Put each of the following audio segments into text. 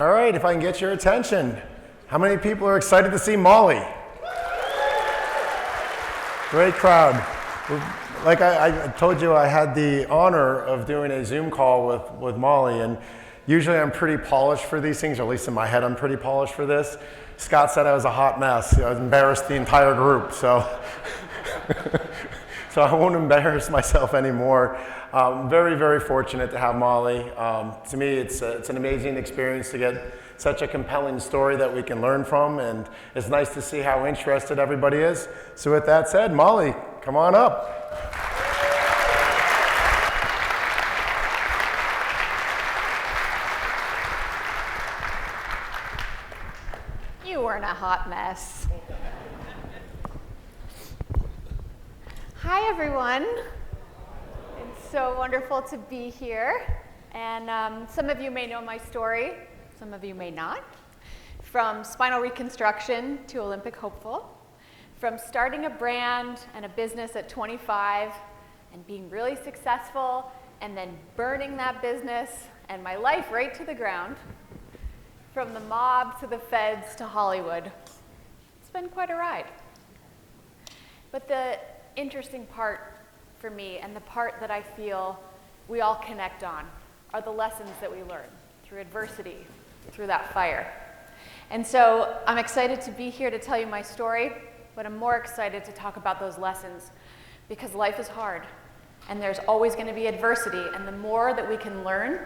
All right, if I can get your attention. How many people are excited to see Molly? Great crowd. Like I told you, I had the honor of doing a Zoom call with Molly, and usually I'm pretty polished for these things, or at least in my head I'm pretty polished for this. Scott said I was a hot mess. I embarrassed the entire group, so so I won't embarrass myself anymore. Very, very fortunate to have Molly. To me, it's an amazing experience to get such a compelling story that we can learn from, and it's nice to see how interested everybody is. So with that said, Molly, come on up. You weren't a hot mess. Hi, everyone. It's so wonderful to be here. And some of you may know my story. Some of you may not. From spinal reconstruction to Olympic hopeful. From starting a brand and a business at 25 and being really successful and then burning that business and my life right to the ground. From the mob to the feds to Hollywood. It's been quite a ride. But the interesting part for me, and the part that I feel we all connect on, are the lessons that we learn through adversity, through that fire. And so I'm excited to be here to tell you my story, but I'm more excited to talk about those lessons because life is hard and there's always going to be adversity, and the more that we can learn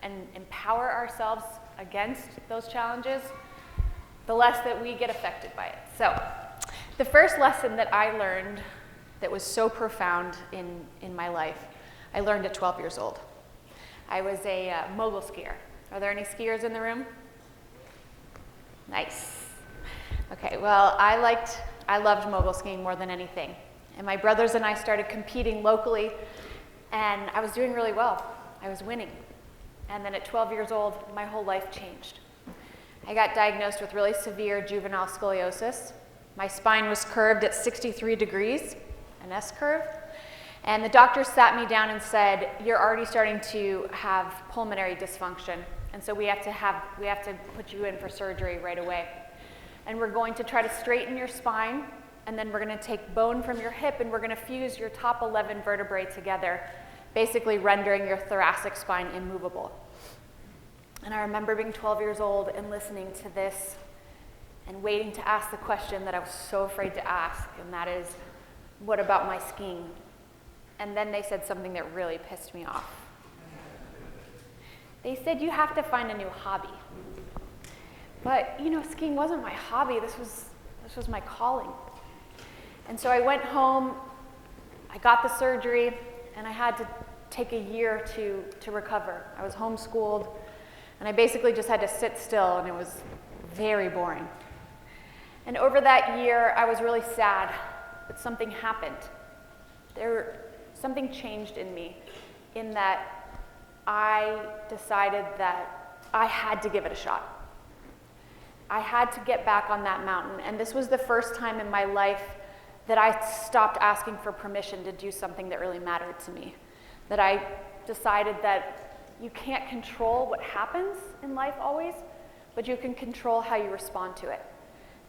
and empower ourselves against those challenges, the less that we get affected by it. So the first lesson that I learned that was so profound in my life, I learned at 12 years old. I was a mogul skier. Are there any skiers in the room? Nice. Okay, well, I loved mogul skiing more than anything. And my brothers and I started competing locally, and I was doing really well. I was winning. And then at 12 years old, my whole life changed. I got diagnosed with really severe juvenile scoliosis. My spine was curved at 63 degrees, an S-curve. And the doctor sat me down and said, "You're already starting to have pulmonary dysfunction. And so we have to put you in for surgery right away. And we're going to try to straighten your spine, and then we're going to take bone from your hip, and we're going to fuse your top 11 vertebrae together, basically rendering your thoracic spine immovable." And I remember being 12 years old and listening to this and waiting to ask the question that I was so afraid to ask, and that is, what about my skiing? And then they said something that really pissed me off. They said, "You have to find a new hobby." But, you know, skiing wasn't my hobby. This was my calling. And so I went home, I got the surgery, and I had to take a year to recover. I was homeschooled, and I basically just had to sit still, and it was very boring. And over that year, I was really sad, but something happened. Something changed in me, in that I decided that I had to give it a shot. I had to get back on that mountain, and this was the first time in my life that I stopped asking for permission to do something that really mattered to me. That I decided that you can't control what happens in life always, but you can control how you respond to it.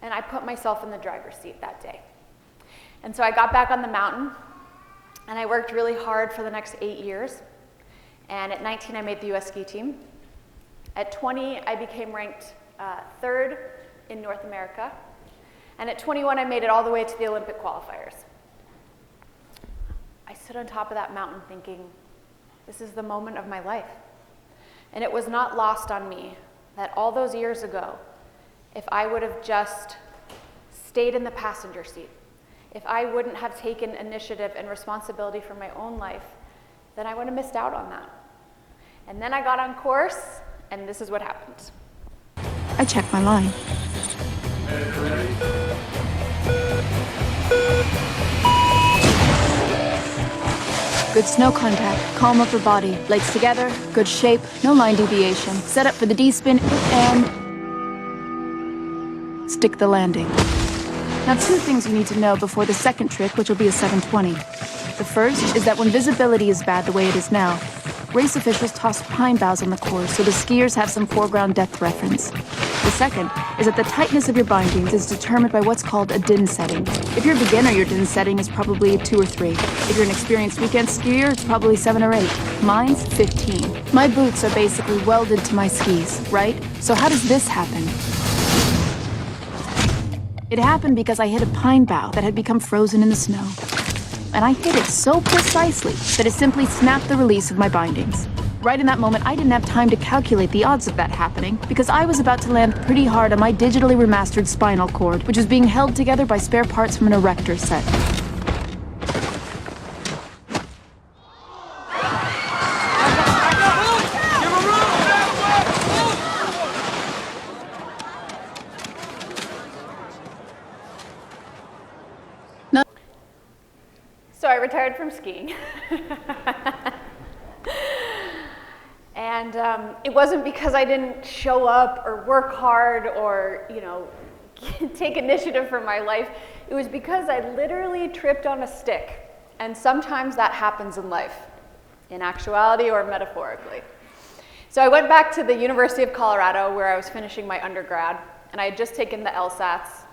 And I put myself in the driver's seat that day. And so I got back on the mountain, and I worked really hard for the next 8 years. And at 19, I made the US ski team. At 20, I became ranked third in North America. And at 21, I made it all the way to the Olympic qualifiers. I stood on top of that mountain thinking, this is the moment of my life. And it was not lost on me that all those years ago, if I would have just stayed in the passenger seat, if I wouldn't have taken initiative and responsibility for my own life, then I would have missed out on that. And then I got on course, and this is what happened. I checked my line. Good snow contact, calm upper body, legs together, good shape, no line deviation. Set up for the D-spin and stick the landing. Now, 2 things you need to know before the second trick, which will be a 720. The first is that when visibility is bad the way it is now, race officials tossed pine boughs on the course so the skiers have some foreground depth reference. The second is that the tightness of your bindings is determined by what's called a DIN setting. If you're a beginner, your DIN setting is probably 2 or 3. If you're an experienced weekend skier, it's probably 7 or 8. Mine's 15. My boots are basically welded to my skis, right? So how does this happen? It happened because I hit a pine bough that had become frozen in the snow. And I hit it so precisely that it simply snapped the release of my bindings. Right in that moment, I didn't have time to calculate the odds of that happening because I was about to land pretty hard on my digitally remastered spinal cord, which was being held together by spare parts from an erector set. So I retired from skiing. And it wasn't because I didn't show up or work hard or, take initiative for my life. It was because I literally tripped on a stick. And sometimes that happens in life, in actuality or metaphorically. So I went back to the University of Colorado where I was finishing my undergrad, and I had just taken the LSATs.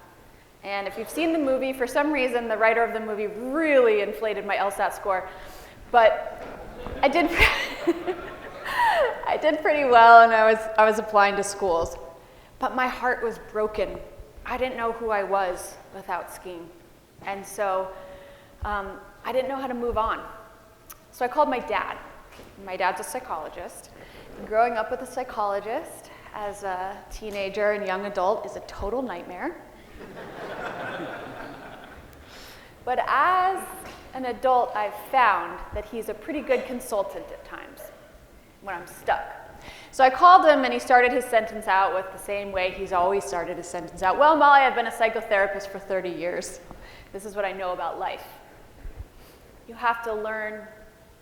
And if you've seen the movie, for some reason, the writer of the movie really inflated my LSAT score. But I did, I did pretty well, and I was applying to schools. But my heart was broken. I didn't know who I was without skiing. And so I didn't know how to move on. So I called my dad. My dad's a psychologist. And growing up with a psychologist as a teenager and young adult is a total nightmare. But as an adult, I've found that he's a pretty good consultant at times when I'm stuck. So I called him, and he started his sentence out with the same way he's always started his sentence out. Well, Molly, I've been a psychotherapist for 30 years. This is what I know about life. You have to learn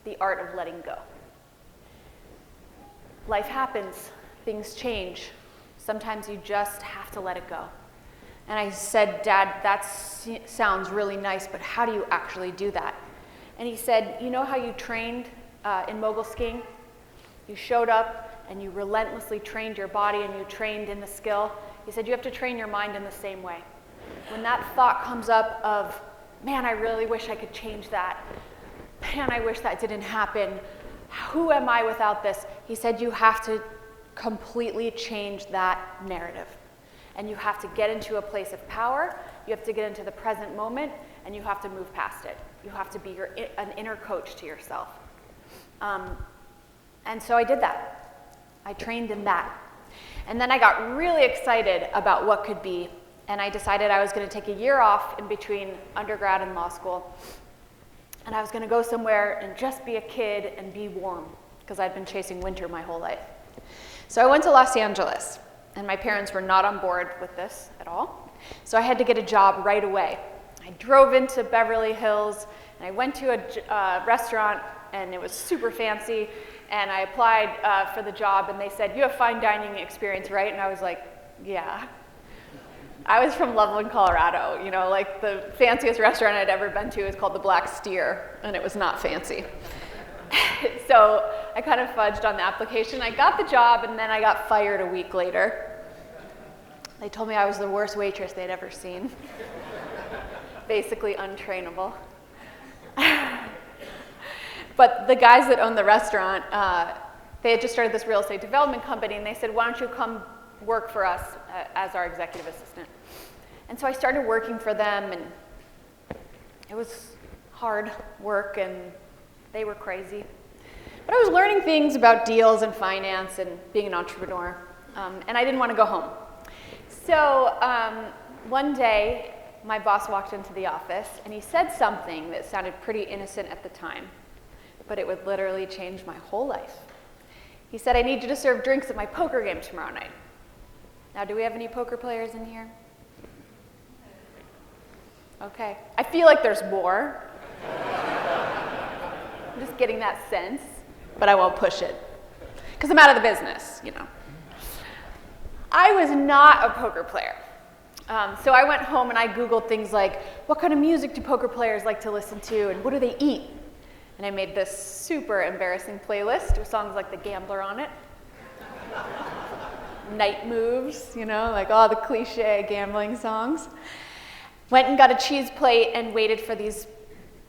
the art of letting go. Life happens. Things change. Sometimes you just have to let it go. And I said, Dad, that sounds really nice, but how do you actually do that? And he said, you know how you trained in mogul skiing? You showed up and you relentlessly trained your body and you trained in the skill. He said, you have to train your mind in the same way. When that thought comes up of, man, I really wish I could change that. Man, I wish that didn't happen. Who am I without this? He said, you have to completely change that narrative. And you have to get into a place of power, you have to get into the present moment, and you have to move past it. You have to be an inner coach to yourself. And so I did that. I trained in that. And then I got really excited about what could be, and I decided I was going to take a year off in between undergrad and law school. And I was going to go somewhere and just be a kid and be warm, because I'd been chasing winter my whole life. So I went to Los Angeles. And my parents were not on board with this at all. So I had to get a job right away. I drove into Beverly Hills, and I went to a restaurant, and it was super fancy. And I applied for the job, and they said, you have fine dining experience, right? And I was like, yeah. I was from Loveland, Colorado. Like the fanciest restaurant I'd ever been to is called the Black Steer, and it was not fancy. So I kind of fudged on the application. I got the job, and then I got fired a week later. They told me I was the worst waitress they'd ever seen. Basically untrainable. But the guys that owned the restaurant, they had just started this real estate development company, and they said, why don't you come work for us as our executive assistant? And so I started working for them, and it was hard work, and they were crazy. But I was learning things about deals and finance and being an entrepreneur, and I didn't want to go home. So one day, my boss walked into the office, and he said something that sounded pretty innocent at the time, but it would literally change my whole life. He said, I need you to serve drinks at my poker game tomorrow night. Now, do we have any poker players in here? Okay. I feel like there's more. I'm just getting that sense, but I won't push it, because I'm out of the business, I was not a poker player. So I went home and I Googled things like, what kind of music do poker players like to listen to, and what do they eat? And I made this super embarrassing playlist with songs like The Gambler on it, Night Moves, you know, like all the cliche gambling songs. Went and got a cheese plate and waited for these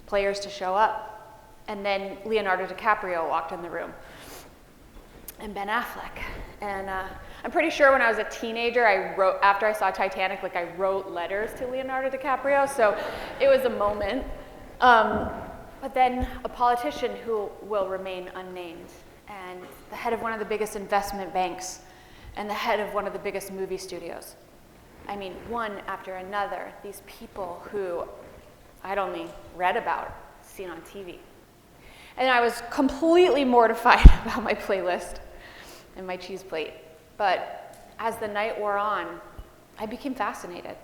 players to show up. And then Leonardo DiCaprio walked in the room, and Ben Affleck. And I'm pretty sure when I was a teenager, after I saw Titanic, like I wrote letters to Leonardo DiCaprio, so it was a moment. But then a politician who will remain unnamed, and the head of one of the biggest investment banks, and the head of one of the biggest movie studios. I mean, one after another, these people who I'd only read about, seen on TV. And I was completely mortified about my playlist and my cheese plate. But as the night wore on, I became fascinated.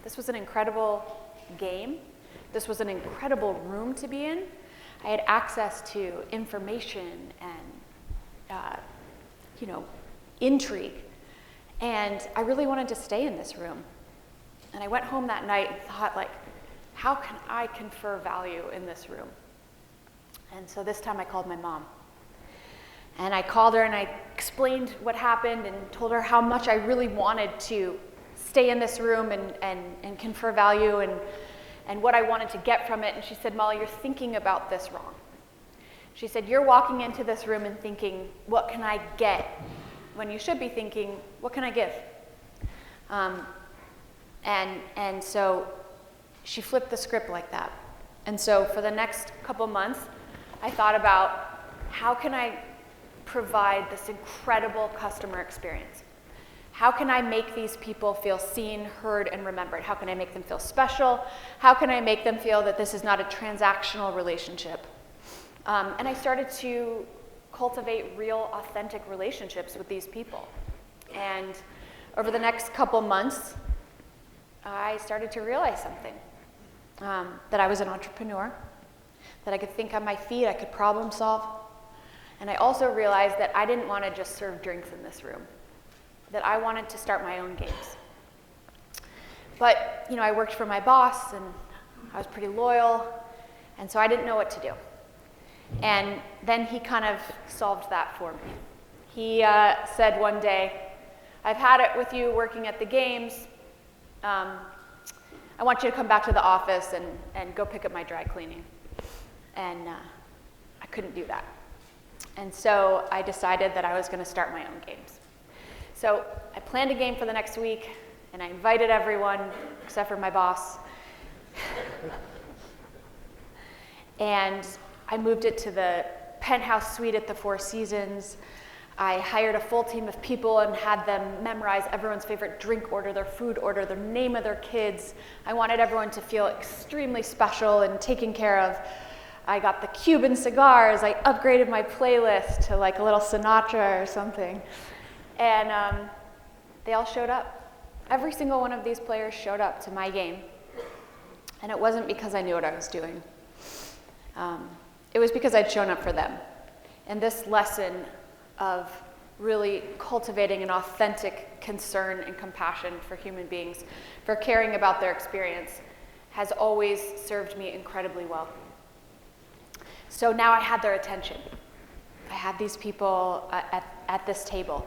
This was an incredible game. This was an incredible room to be in. I had access to information and, intrigue. And I really wanted to stay in this room. And I went home that night and thought, like, how can I confer value in this room? And so this time I called my mom. And I called her and I explained what happened and told her how much I really wanted to stay in this room and confer value and what I wanted to get from it. And she said, Molly, you're thinking about this wrong. She said, you're walking into this room and thinking, what can I get? When you should be thinking, what can I give? And so she flipped the script like that. And so for the next couple months, I thought about how can I provide this incredible customer experience? How can I make these people feel seen, heard, and remembered? How can I make them feel special? How can I make them feel that this is not a transactional relationship? And I started to cultivate real, authentic relationships with these people. And over the next couple months, I started to realize something, that I was an entrepreneur, that I could think on my feet, I could problem solve. And I also realized that I didn't want to just serve drinks in this room, that I wanted to start my own games. But, I worked for my boss, and I was pretty loyal, and so I didn't know what to do. And then he kind of solved that for me. He said one day, I've had it with you working at the games. I want you to come back to the office and go pick up my dry cleaning. And I couldn't do that. And so I decided that I was going to start my own games. So I planned a game for the next week, and I invited everyone except for my boss. And I moved it to the penthouse suite at the Four Seasons. I hired a full team of people and had them memorize everyone's favorite drink order, their food order, the name of their kids. I wanted everyone to feel extremely special and taken care of. I got the Cuban cigars. I upgraded my playlist to like a little Sinatra or something. And they all showed up. Every single one of these players showed up to my game. And it wasn't because I knew what I was doing. It was because I'd shown up for them. And this lesson of really cultivating an authentic concern and compassion for human beings, for caring about their experience, has always served me incredibly well. So now I had their attention. I had these people at this table.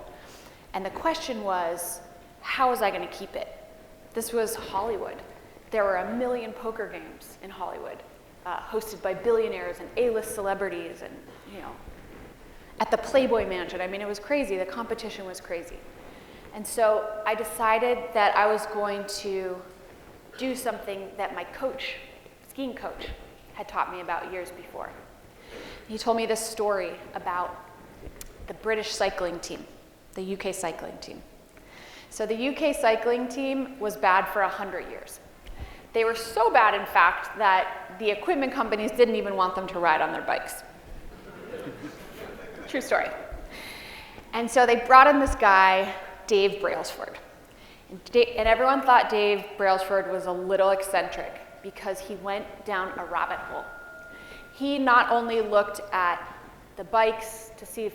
And the question was, how was I going to keep it? This was Hollywood. There were 1 million poker games in Hollywood, hosted by billionaires and A-list celebrities and, at the Playboy Mansion. I mean, it was crazy. The competition was crazy. And so I decided that I was going to do something that my coach, skiing coach, had taught me about years before. He told me this story about the British cycling team, the UK cycling team. So the UK cycling team was bad for 100 years. They were so bad, in fact, that the equipment companies didn't even want them to ride on their bikes. True story. And so they brought in this guy, Dave Brailsford. And everyone thought Dave Brailsford was a little eccentric because he went down a rabbit hole. He not only looked at the bikes to see if,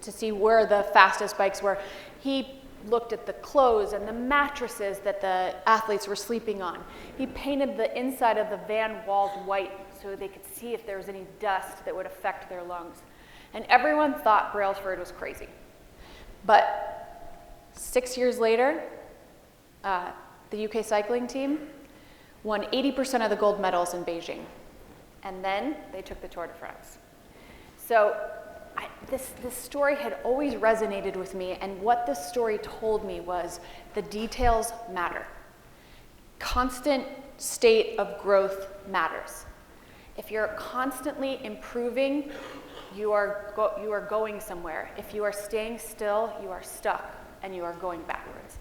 to see where the fastest bikes were, he looked at the clothes and the mattresses that the athletes were sleeping on. He painted the inside of the van walls white so they could see if there was any dust that would affect their lungs. And everyone thought Brailsford was crazy. But 6 years later, the UK cycling team won 80% of the gold medals in Beijing. And then they took the Tour de France. So this story had always resonated with me, and what this story told me was the details matter. Constant state of growth matters. If you're constantly improving, you are going somewhere. If you are staying still, you are stuck and you are going backwards.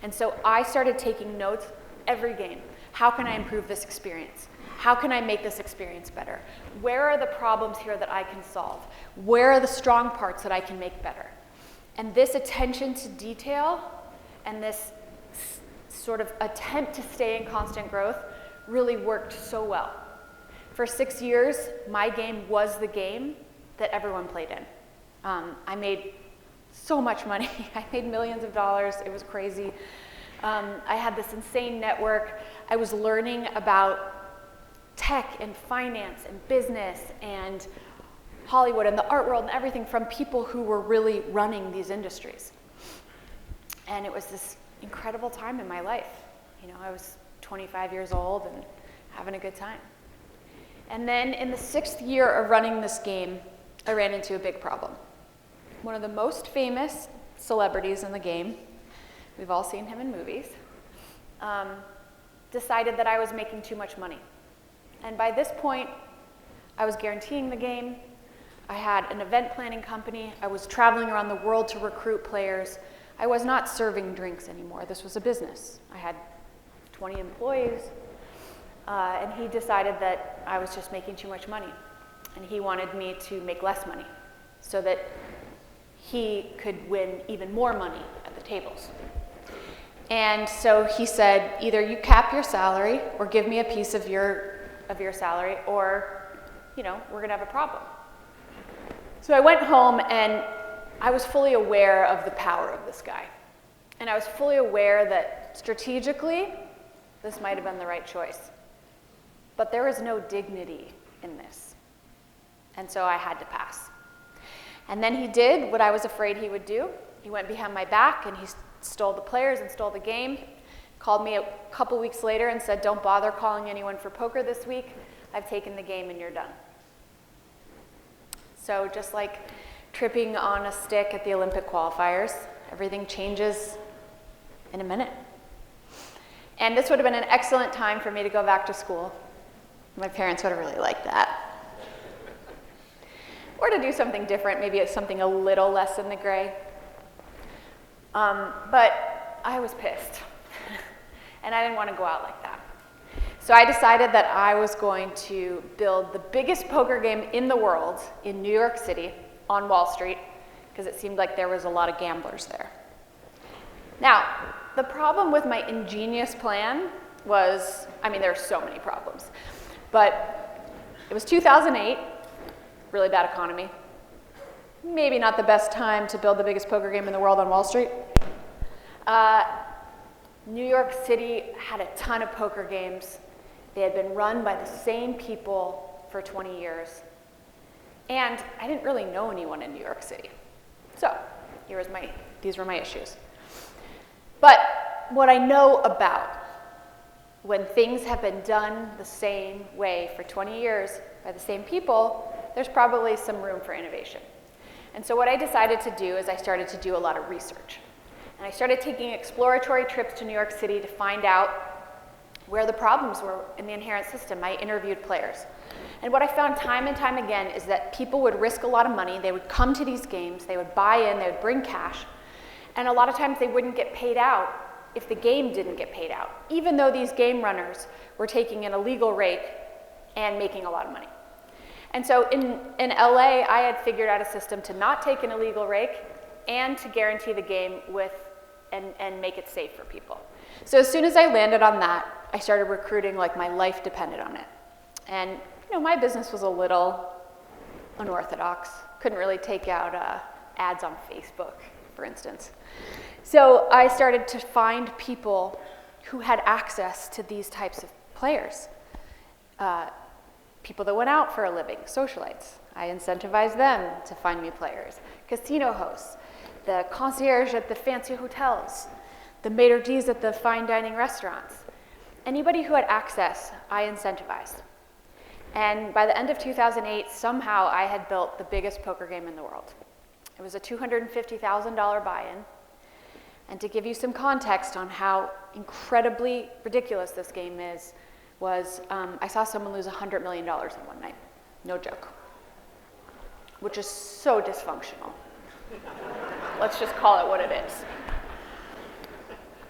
And so I started taking notes every game. How can I improve this experience? How can I make this experience better? Where are the problems here that I can solve? Where are the strong parts that I can make better? And this attention to detail and this sort of attempt to stay in constant growth really worked so well. For 6 years, my game was the game that everyone played in. I made so much money. I made millions of dollars. It was crazy. I had this insane network. I was learning about tech and finance and business and Hollywood and the art world and everything from people who were really running these industries. And it was this incredible time in my life. You know, I was 25 years old and having a good time. And then in the 6th year of running this game, I ran into a big problem. One of the most famous celebrities in the game, we've all seen him in movies, decided that I was making too much money. And by this point, I was guaranteeing the game. I had an event planning company. I was traveling around the world to recruit players. I was not serving drinks anymore. This was a business. I had 20 employees, and he decided that I was just making too much money. And he wanted me to make less money so that he could win even more money at the tables. And so he said, either you cap your salary or give me a piece of your salary, or, you know, we're gonna have a problem. So I went home and I was fully aware of the power of this guy. And I was fully aware that strategically, this might have been the right choice. But there was no dignity in this. And so I had to pass. And then he did what I was afraid he would do. He went behind my back and he stole the players and stole the game. Called me a couple weeks later and said, don't bother calling anyone for poker this week. I've taken the game and you're done. So just like tripping on a stick at the Olympic qualifiers, everything changes in a minute. And this would have been an excellent time for me to go back to school. My parents would have really liked that. Or to do something different, maybe it's something a little less in the gray. But I was pissed. And I didn't want to go out like that. So I decided that I was going to build the biggest poker game in the world in New York City on Wall Street, because it seemed like there was a lot of gamblers there. Now, the problem with my ingenious plan was, I mean, there are so many problems, but it was 2008, really bad economy. Maybe not the best time to build the biggest poker game in the world on Wall Street. New York City had a ton of poker games. They had been run by the same people for 20 years. And I didn't really know anyone in New York City. So these were my issues. But what I know about when things have been done the same way for 20 years by the same people, there's probably some room for innovation. And so what I decided to do is I started to do a lot of research. And I started taking exploratory trips to New York City to find out where the problems were in the inherent system. I interviewed players. And what I found time and time again is that people would risk a lot of money. They would come to these games. They would buy in. They would bring cash. And a lot of times they wouldn't get paid out if the game didn't get paid out, even though these game runners were taking an illegal rake and making a lot of money. And so in LA, I had figured out a system to not take an illegal rake and to guarantee the game and make it safe for people. So as soon as I landed on that, I started recruiting like my life depended on it. And you know, my business was a little unorthodox. Couldn't really take out ads on Facebook, for instance. So I started to find people who had access to these types of players. people that went out for a living, socialites. I incentivized them to find me players. Casino hosts, the concierge at the fancy hotels, the maitre d's at the fine dining restaurants. Anybody who had access, I incentivized. And by the end of 2008, somehow I had built the biggest poker game in the world. It was a $250,000 buy-in. And to give you some context on how incredibly ridiculous this game is, I saw someone lose $100 million in one night. No joke. Which is so dysfunctional. Let's just call it what it is.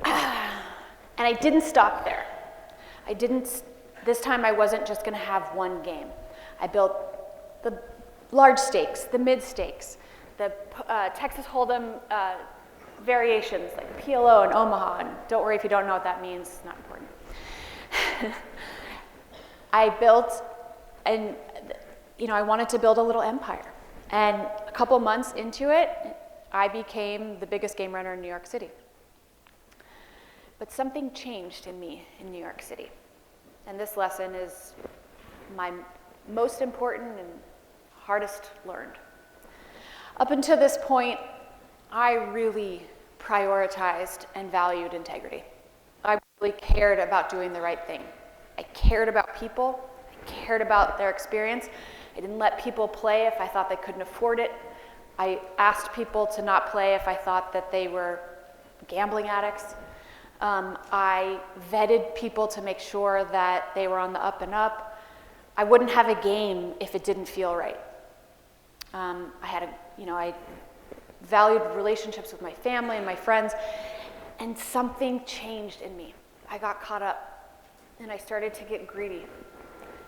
And I didn't stop there. This time I wasn't just gonna have one game. I built the large stakes, the mid stakes, the Texas Hold'em variations like PLO and Omaha, and don't worry if you don't know what that means, it's not important. I built, and I wanted to build a little empire. And a couple months into it, I became the biggest game runner in New York City. But something changed in me in New York City. And this lesson is my most important and hardest learned. Up until this point, I really prioritized and valued integrity. I really cared about doing the right thing. I cared about people. I cared about their experience. I didn't let people play if I thought they couldn't afford it. I asked people to not play if I thought that they were gambling addicts. I vetted people to make sure that they were on the up and up. I wouldn't have a game if it didn't feel right. I valued relationships with my family and my friends, and something changed in me. I got caught up, and I started to get greedy,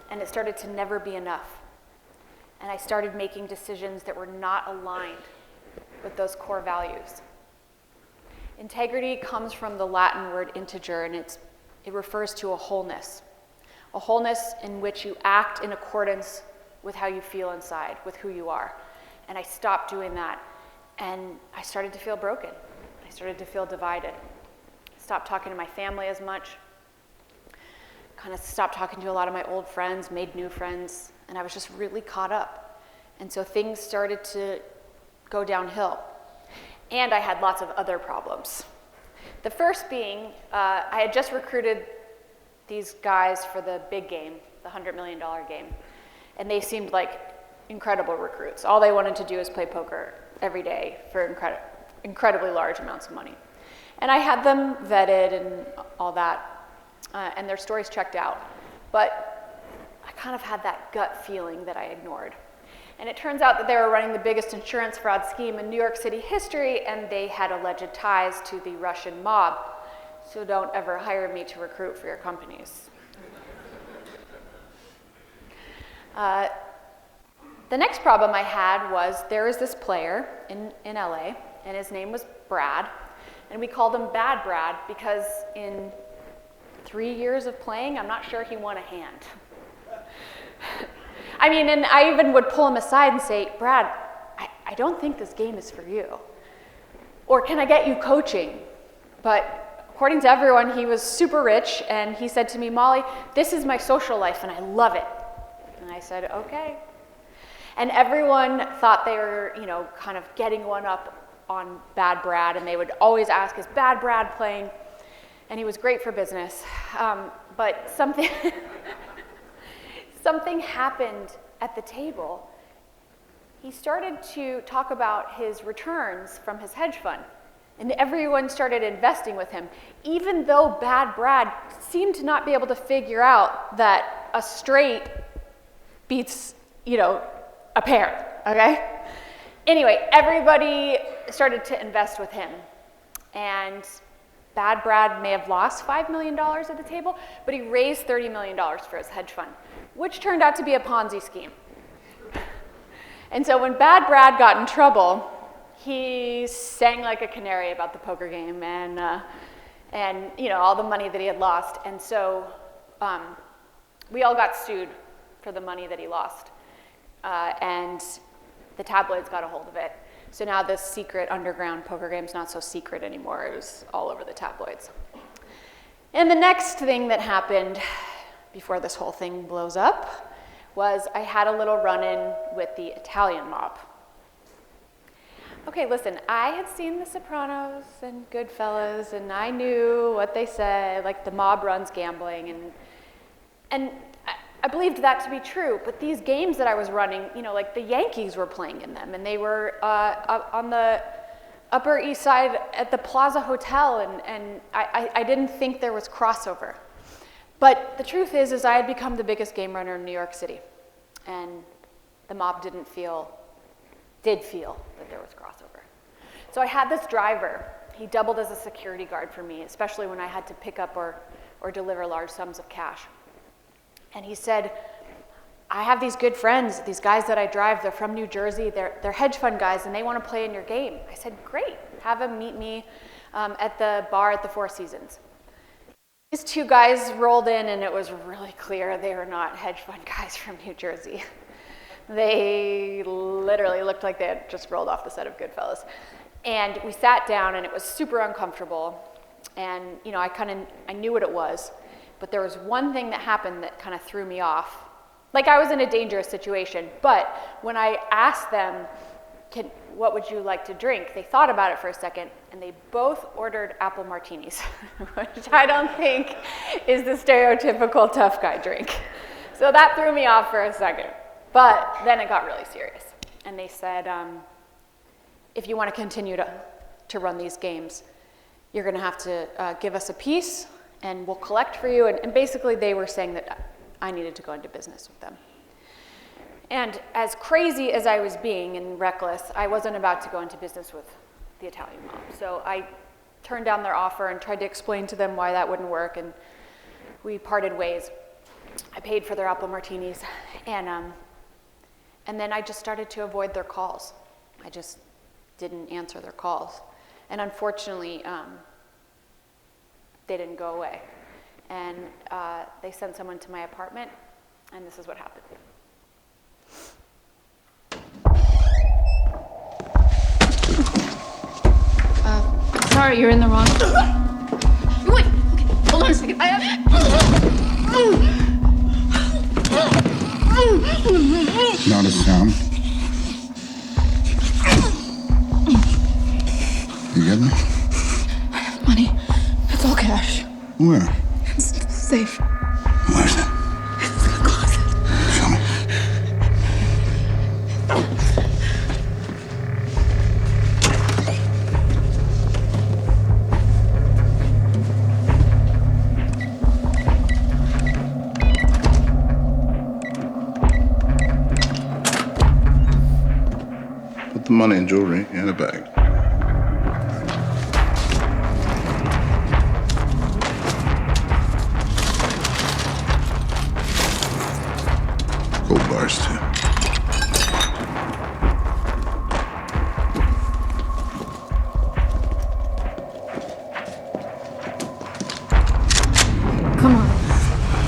and it started to never be enough. And I started making decisions that were not aligned with those core values. Integrity comes from the Latin word integer, and it refers to a wholeness in which you act in accordance with how you feel inside, with who you are. And I stopped doing that, and I started to feel broken. I started to feel divided. I stopped talking to my family as much, kind of stopped talking to a lot of my old friends, made new friends, and I was just really caught up. And so things started to go downhill. And I had lots of other problems. The first being, I had just recruited these guys for the big game, the $100 million game. And they seemed like incredible recruits. All they wanted to do is play poker every day for incredibly large amounts of money. And I had them vetted and all that, and their stories checked out. But I kind of had that gut feeling that I ignored. And it turns out that they were running the biggest insurance fraud scheme in New York City history, and they had alleged ties to the Russian mob. So don't ever hire me to recruit for your companies. The next problem I had was there was this player in LA, and his name was Brad, and we called him Bad Brad because in 3 years of playing, I'm not sure he won a hand. And I even would pull him aside and say, Brad, I don't think this game is for you. Or can I get you coaching? But according to everyone, he was super rich, and he said to me, Molly, this is my social life, and I love it. And I said, okay. And everyone thought they were, kind of getting one up on Bad Brad, and they would always ask, is Bad Brad playing? And he was great for business. But something happened at the table. He started to talk about his returns from his hedge fund, and everyone started investing with him, even though Bad Brad seemed to not be able to figure out that a straight beats, a pair, okay? Anyway, everybody started to invest with him, and Bad Brad may have lost $5 million at the table, but he raised $30 million for his hedge fund, which turned out to be a Ponzi scheme. And so when Bad Brad got in trouble, he sang like a canary about the poker game and all the money that he had lost. And so we all got sued for the money that he lost. And the tabloids got a hold of it. So now this secret underground poker game's not so secret anymore. It was all over the tabloids. And the next thing that happened before this whole thing blows up was I had a little run-in with the Italian mob. Okay, listen, I had seen The Sopranos and Goodfellas, and I knew what they said, like the mob runs gambling, and I believed that to be true, but these games that I was running, you know, like the Yankees were playing in them, and they were on the Upper East Side at the Plaza Hotel, and I didn't think there was crossover. But the truth is I had become the biggest game runner in New York City, and the mob did feel that there was crossover. So I had this driver. He doubled as a security guard for me, especially when I had to pick up or deliver large sums of cash. And he said, I have these good friends, these guys that I drive, they're from New Jersey, they're hedge fund guys, and they want to play in your game. I said, great, have them meet me at the bar at the Four Seasons. These two guys rolled in, and it was really clear they were not hedge fund guys from New Jersey. They literally looked like they had just rolled off the set of Goodfellas. And we sat down, and it was super uncomfortable. And you know, I knew what it was, but there was one thing that happened that kind of threw me off. Like I was in a dangerous situation, but when I asked them, what would you like to drink? They thought about it for a second, and they both ordered apple martinis, which I don't think is the stereotypical tough guy drink. So that threw me off for a second. But then it got really serious. And they said, if you want to continue to run these games, you're going to have to give us a piece, and we'll collect for you. And basically, they were saying that I needed to go into business with them. And as crazy as I was being and reckless, I wasn't about to go into business with the Italian mob. So I turned down their offer and tried to explain to them why that wouldn't work, and we parted ways. I paid for their apple martinis, and then I just started to avoid their calls. I just didn't answer their calls. And unfortunately, they didn't go away. And they sent someone to my apartment, and this is what happened. Sorry, you're in the wrong. Wait, okay, hold on a second. Not a sound. You get me? I have money. It's all cash. Where? It's safe. Where's it? It's in the closet. Show me. Put the money and jewelry in a bag. Gold bars, too. Come on.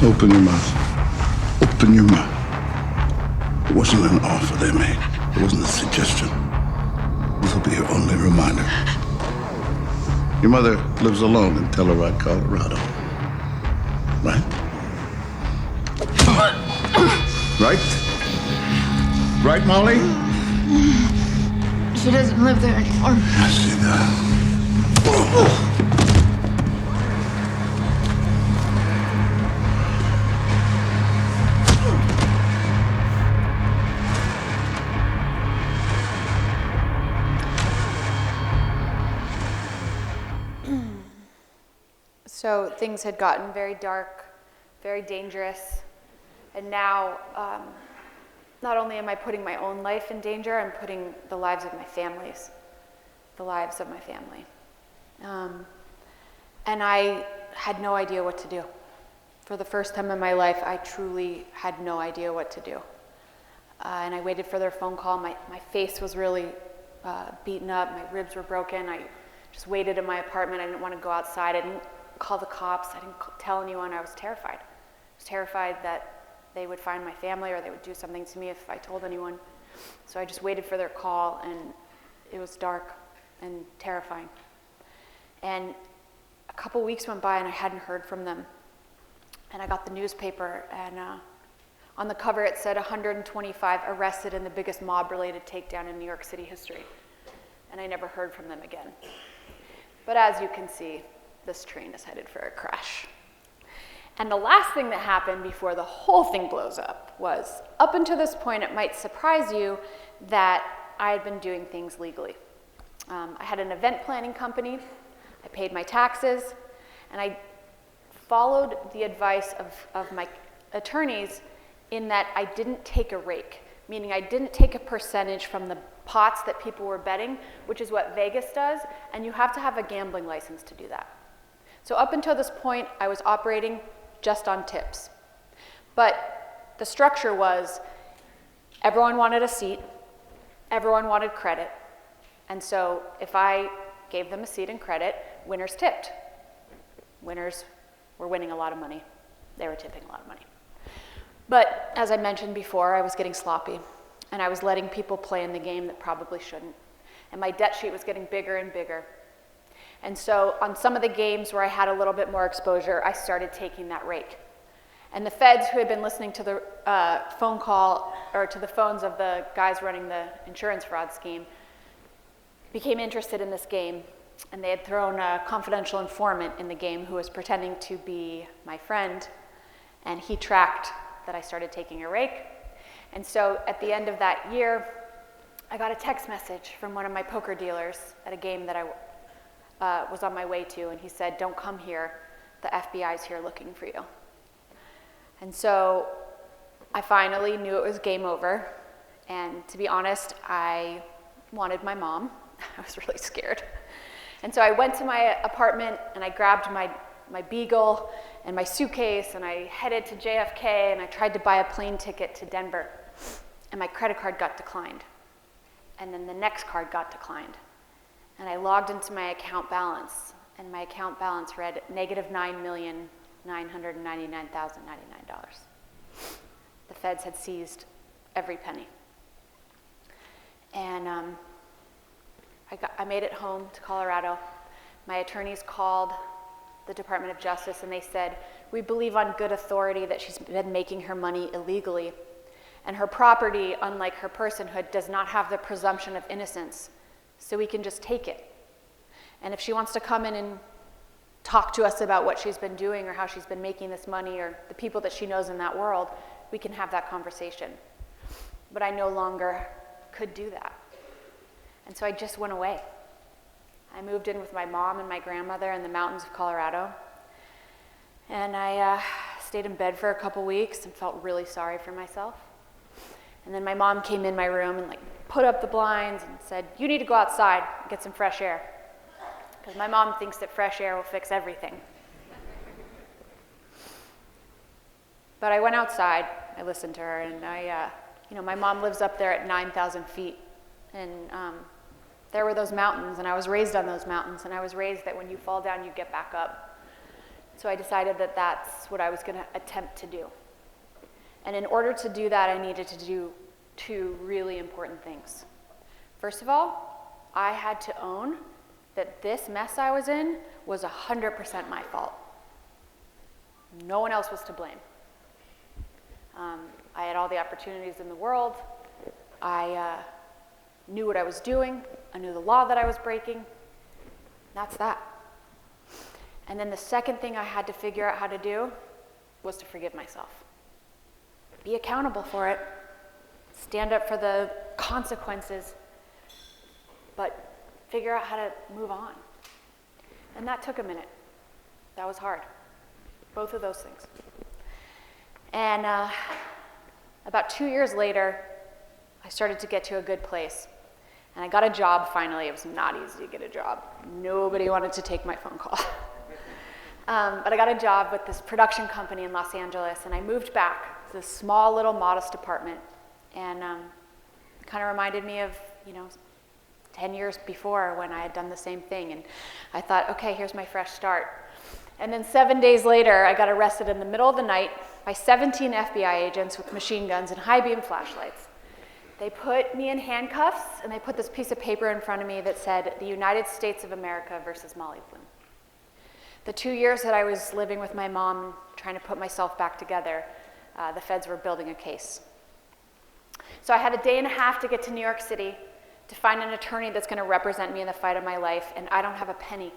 Open your mouth. Open your mouth. It wasn't an offer they made. It wasn't a suggestion. This will be your only reminder. Your mother lives alone in Telluride, Colorado. Right? Right? Right, Molly? She doesn't live there anymore. I see that. So things had gotten very dark, very dangerous, and now not only am I putting my own life in danger, I'm putting the lives of my family. And I had no idea what to do. For the first time in my life, I truly had no idea what to do. And I waited for their phone call. My face was really beaten up. My ribs were broken. I just waited in my apartment. I didn't want to go outside. I didn't call the cops. I didn't tell anyone. I was terrified. I was terrified that they would find my family or they would do something to me if I told anyone. So I just waited for their call, and it was dark and terrifying. And a couple weeks went by and I hadn't heard from them. And I got the newspaper, and On the cover, it said 125 arrested in the biggest mob-related takedown in New York City history. And I never heard from them again. But as you can see, this train is headed for a crash. And the last thing that happened before the whole thing blows up was, up until this point, it might surprise you that I had been doing things legally. I had an event planning company, I paid my taxes, and I followed the advice of my attorneys in that I didn't take a rake, meaning I didn't take a percentage from the pots that people were betting, which is what Vegas does, and you have to have a gambling license to do that. So up until this point, I was operating just on tips. But the structure was everyone wanted a seat, everyone wanted credit, and so if I gave them a seat and credit, winners tipped. Winners were winning a lot of money. They were tipping a lot of money. But as I mentioned before, I was getting sloppy, and I was letting people play in the game that probably shouldn't. And my debt sheet was getting bigger and bigger. And so on some of the games where I had a little bit more exposure, I started taking that rake. And the feds who had been listening to the phone call, or to the phones of the guys running the insurance fraud scheme, became interested in this game. And they had thrown a confidential informant in the game who was pretending to be my friend. And he tracked that I started taking a rake. And so at the end of that year, I got a text message from one of my poker dealers at a game that I was on my way to, and he said, "Don't come here, the FBI's here looking for you." And so I finally knew it was game over, and to be honest, I wanted my mom. I was really scared. And so I went to my apartment, and I grabbed my Beagle and my suitcase, and I headed to JFK, and I tried to buy a plane ticket to Denver, and my credit card got declined. And then the next card got declined. And I logged into my account balance, and my account balance read $-9,999,099. The feds had seized every penny. And I made it home to Colorado. My attorneys called the Department of Justice, and they said, "We believe on good authority that she's been making her money illegally, and her property, unlike her personhood, does not have the presumption of innocence, so we can just take it. And if she wants to come in and talk to us about what she's been doing or how she's been making this money or the people that she knows in that world, we can have that conversation." But I no longer could do that. And so I just went away. I moved in with my mom and my grandmother in the mountains of Colorado. And I stayed in bed for a couple weeks and felt really sorry for myself. And then my mom came in my room and put up the blinds and said, "You need to go outside and get some fresh air." Because my mom thinks that fresh air will fix everything. But I went outside, I listened to her, and my mom lives up there at 9,000 feet. And there were those mountains, and I was raised on those mountains, and I was raised that when you fall down, you get back up. So I decided that that's what I was going to attempt to do. And in order to do that, I needed to do two really important things. First of all, I had to own that this mess I was in was 100% my fault. No one else was to blame. I had all the opportunities in the world. I knew what I was doing. I knew the law that I was breaking. That's that. And then the second thing I had to figure out how to do was to forgive myself. Be accountable for it. Stand up for the consequences. But figure out how to move on. And that took a minute. That was hard. Both of those things. And about 2 years later, I started to get to a good place. And I got a job finally. It was not easy to get a job. Nobody wanted to take my phone call. But I got a job with this production company in Los Angeles, and I moved back to this small little modest apartment. And it kind of reminded me of, 10 years before when I had done the same thing. And I thought, okay, here's my fresh start. And then 7 days later, I got arrested in the middle of the night by 17 FBI agents with machine guns and high-beam flashlights. They put me in handcuffs, and they put this piece of paper in front of me that said, "The United States of America versus Molly Bloom." The 2 years that I was living with my mom, trying to put myself back together, the feds were building a case. So I had a day and a half to get to New York City to find an attorney that's going to represent me in the fight of my life, and I don't have a penny.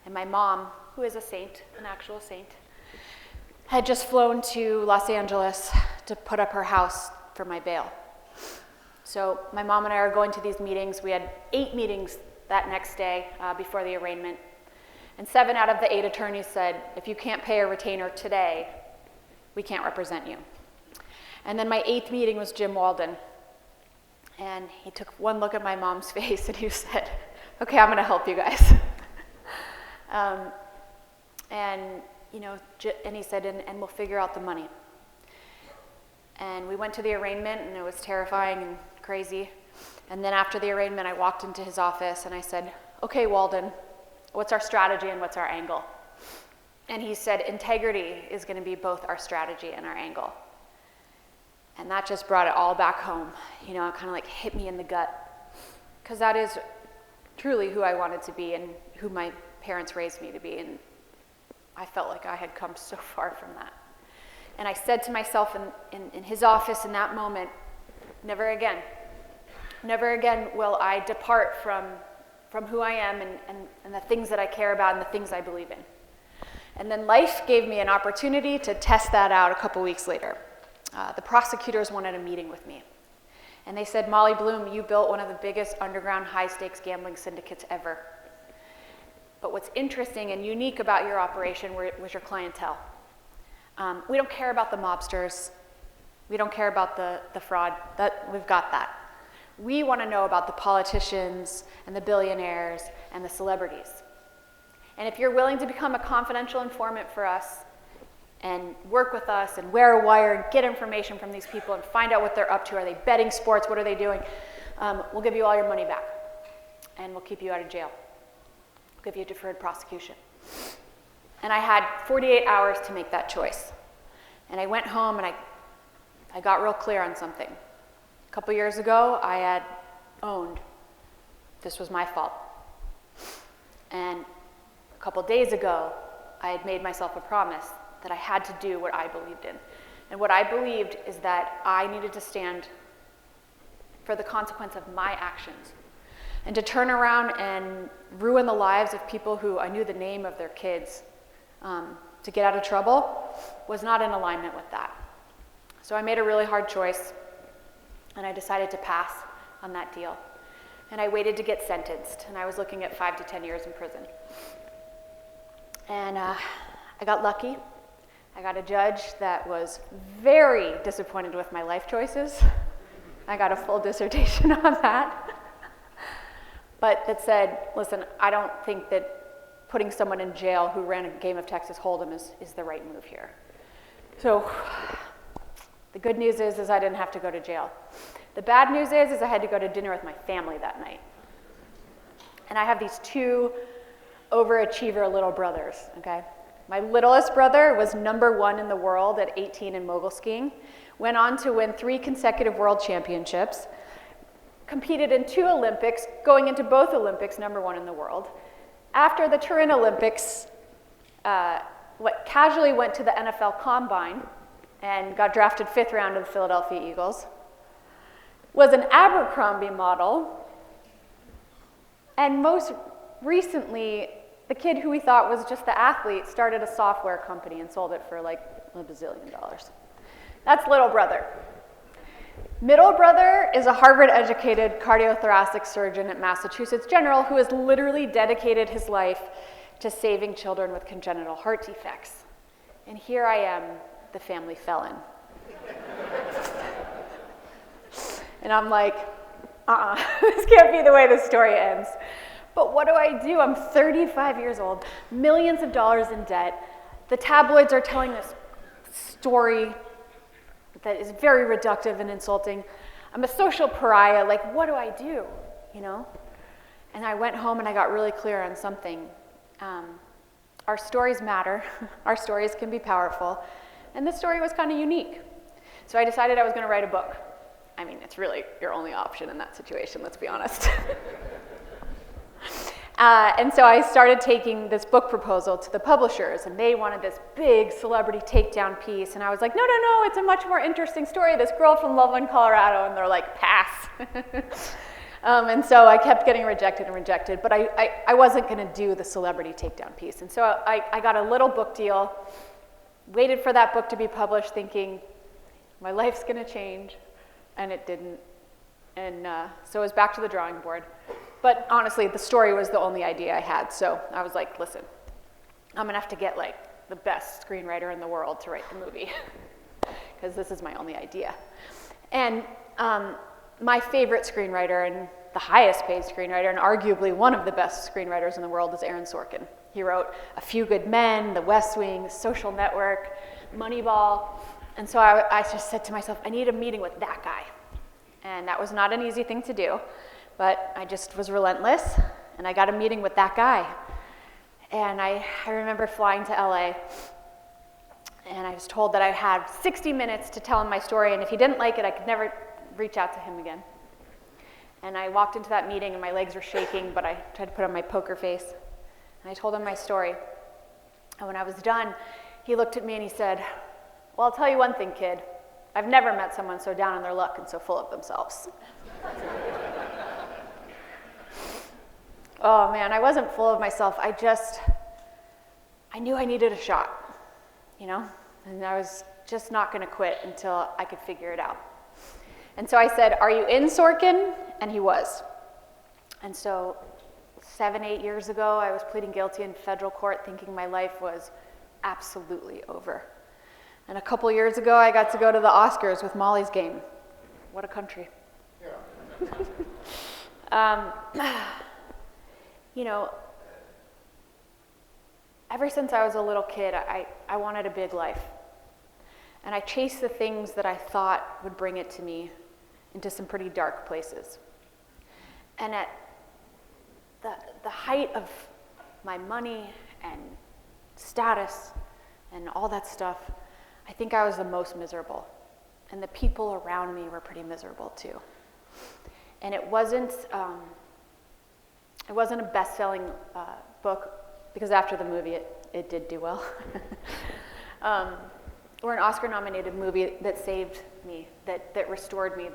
And my mom, who is a saint, an actual saint, had just flown to Los Angeles to put up her house for my bail. So my mom and I are going to these meetings. We had 8 meetings that next day before the arraignment. And 7 out of the 8 attorneys said, if you can't pay a retainer today, we can't represent you. And then my 8th meeting was Jim Walden. And he took one look at my mom's face and he said, okay, I'm going to help you guys. And he said, and we'll figure out the money. And we went to the arraignment, and it was terrifying and crazy. And then after the arraignment, I walked into his office, and I said, okay, Walden, what's our strategy and what's our angle? And he said, integrity is going to be both our strategy and our angle. And that just brought it all back home. It kind of like hit me in the gut. Because that is truly who I wanted to be and who my parents raised me to be. And I felt like I had come so far from that. And I said to myself in his office in that moment, never again will I depart from who I am and the things that I care about and the things I believe in. And then life gave me an opportunity to test that out a couple weeks later. The prosecutors wanted a meeting with me. And they said, Molly Bloom, you built one of the biggest underground high-stakes gambling syndicates ever. But what's interesting and unique about your operation was your clientele. We don't care about the mobsters. We don't care about the fraud. We've got that. We want to know about the politicians and the billionaires and the celebrities. And if you're willing to become a confidential informant for us and work with us and wear a wire and get information from these people and find out what they're up to, are they betting sports, what are they doing, we'll give you all your money back and we'll keep you out of jail. We'll give you a deferred prosecution. And I had 48 hours to make that choice. And I went home and I got real clear on something. A couple years ago, I had owned this was my fault. And a couple days ago, I had made myself a promise that I had to do what I believed in. And what I believed is that I needed to stand for the consequence of my actions. And to turn around and ruin the lives of people who I knew the name of their kids to get out of trouble was not in alignment with that. So I made a really hard choice, and I decided to pass on that deal. And I waited to get sentenced, and I was looking at 5 to 10 years in prison. And I got lucky. I got a judge that was very disappointed with my life choices. I got a full dissertation on that. But that said, listen, I don't think that putting someone in jail who ran a game of Texas Hold'em is the right move here. So the good news is I didn't have to go to jail. The bad news is I had to go to dinner with my family that night. And I have these 2 overachiever little brothers, okay? My littlest brother was #1 in the world at 18 in mogul skiing, went on to win 3 consecutive world championships, competed in 2 Olympics, going into both Olympics, #1 in the world. After the Turin Olympics, casually went to the NFL Combine and got drafted 5th round of the Philadelphia Eagles, was an Abercrombie model, and most recently, the kid who we thought was just the athlete started a software company and sold it for like $1 bazillion. That's little brother. Middle brother is a Harvard-educated cardiothoracic surgeon at Massachusetts General who has literally dedicated his life to saving children with congenital heart defects. And here I am, the family felon. And I'm like, this can't be the way this story ends. But what do? I'm 35 years old, millions of dollars in debt. The tabloids are telling this story that is very reductive and insulting. I'm a social pariah, like what do I do, And I went home and I got really clear on something. Our stories matter, our stories can be powerful, and this story was kind of unique. So I decided I was gonna write a book. It's really your only option in that situation, let's be honest. And so I started taking this book proposal to the publishers, and they wanted this big celebrity takedown piece. And I was like, no, no, no, it's a much more interesting story. This girl from Loveland, Colorado. And they're like, pass. And so I kept getting rejected and rejected, but I wasn't going to do the celebrity takedown piece. And so I got a little book deal, waited for that book to be published, thinking my life's going to change, and it didn't. And so I was back to the drawing board. But honestly, the story was the only idea I had. So I was like, listen, I'm going to have to get like the best screenwriter in the world to write the movie, because this is my only idea. And my favorite screenwriter and the highest paid screenwriter, and arguably one of the best screenwriters in the world, is Aaron Sorkin. He wrote A Few Good Men, The West Wing, Social Network, Moneyball. And so I just said to myself, I need a meeting with that guy. And that was not an easy thing to do, but I just was relentless, and I got a meeting with that guy. And I remember flying to LA, and I was told that I had 60 minutes to tell him my story, and if he didn't like it, I could never reach out to him again. And I walked into that meeting, and my legs were shaking, but I tried to put on my poker face, and I told him my story. And when I was done, he looked at me and he said, well, I'll tell you one thing, kid. I've never met someone so down on their luck and so full of themselves. Oh man, I wasn't full of myself. I knew I needed a shot, you know? And I was just not gonna quit until I could figure it out. And so I said, are you in, Sorkin? And he was. And so 7-8 years ago, I was pleading guilty in federal court, thinking my life was absolutely over. And a couple years ago, I got to go to the Oscars with Molly's Game. What a country. Yeah. You know, ever since I was a little kid, I wanted a big life. And I chased the things that I thought would bring it to me into some pretty dark places. And at the height of my money and status and all that stuff, I think I was the most miserable. And the people around me were pretty miserable too. And it wasn't a best-selling book, because after the movie it did do well. Or an Oscar-nominated movie that saved me, that restored me,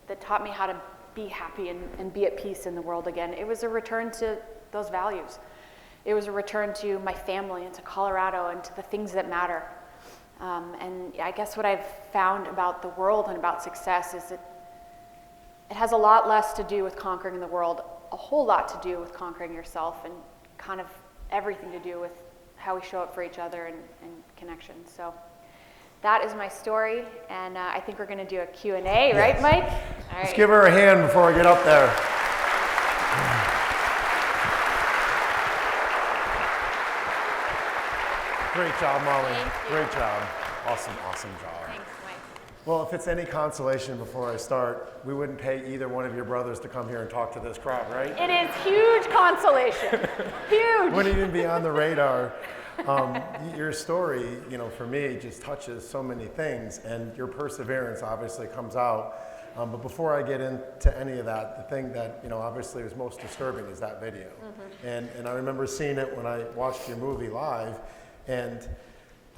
that taught me how to be happy and be at peace in the world again. It was a return to those values. It was a return to my family and to Colorado and to the things that matter. And I guess what I've found about the world and about success is that it has a lot less to do with conquering the world, a whole lot to do with conquering yourself, and kind of everything to do with how we show up for each other and connection. So that is my story, and I think we're going to do a Q&A, yes. Right, Mike? All right. Let's give her a hand before I get up there. Great job, Molly. Great job. Awesome, awesome job. Thanks, Mike. Well, if it's any consolation before I start, we wouldn't pay either one of your brothers to come here and talk to this crowd, right? It is huge consolation. Huge. Wouldn't even be on the radar. Your story, you know, for me, just touches so many things, and your perseverance obviously comes out. But before I get into any of that, the thing that, you know, obviously was most disturbing is that video. Mm-hmm. And I remember seeing it when I watched your movie live. And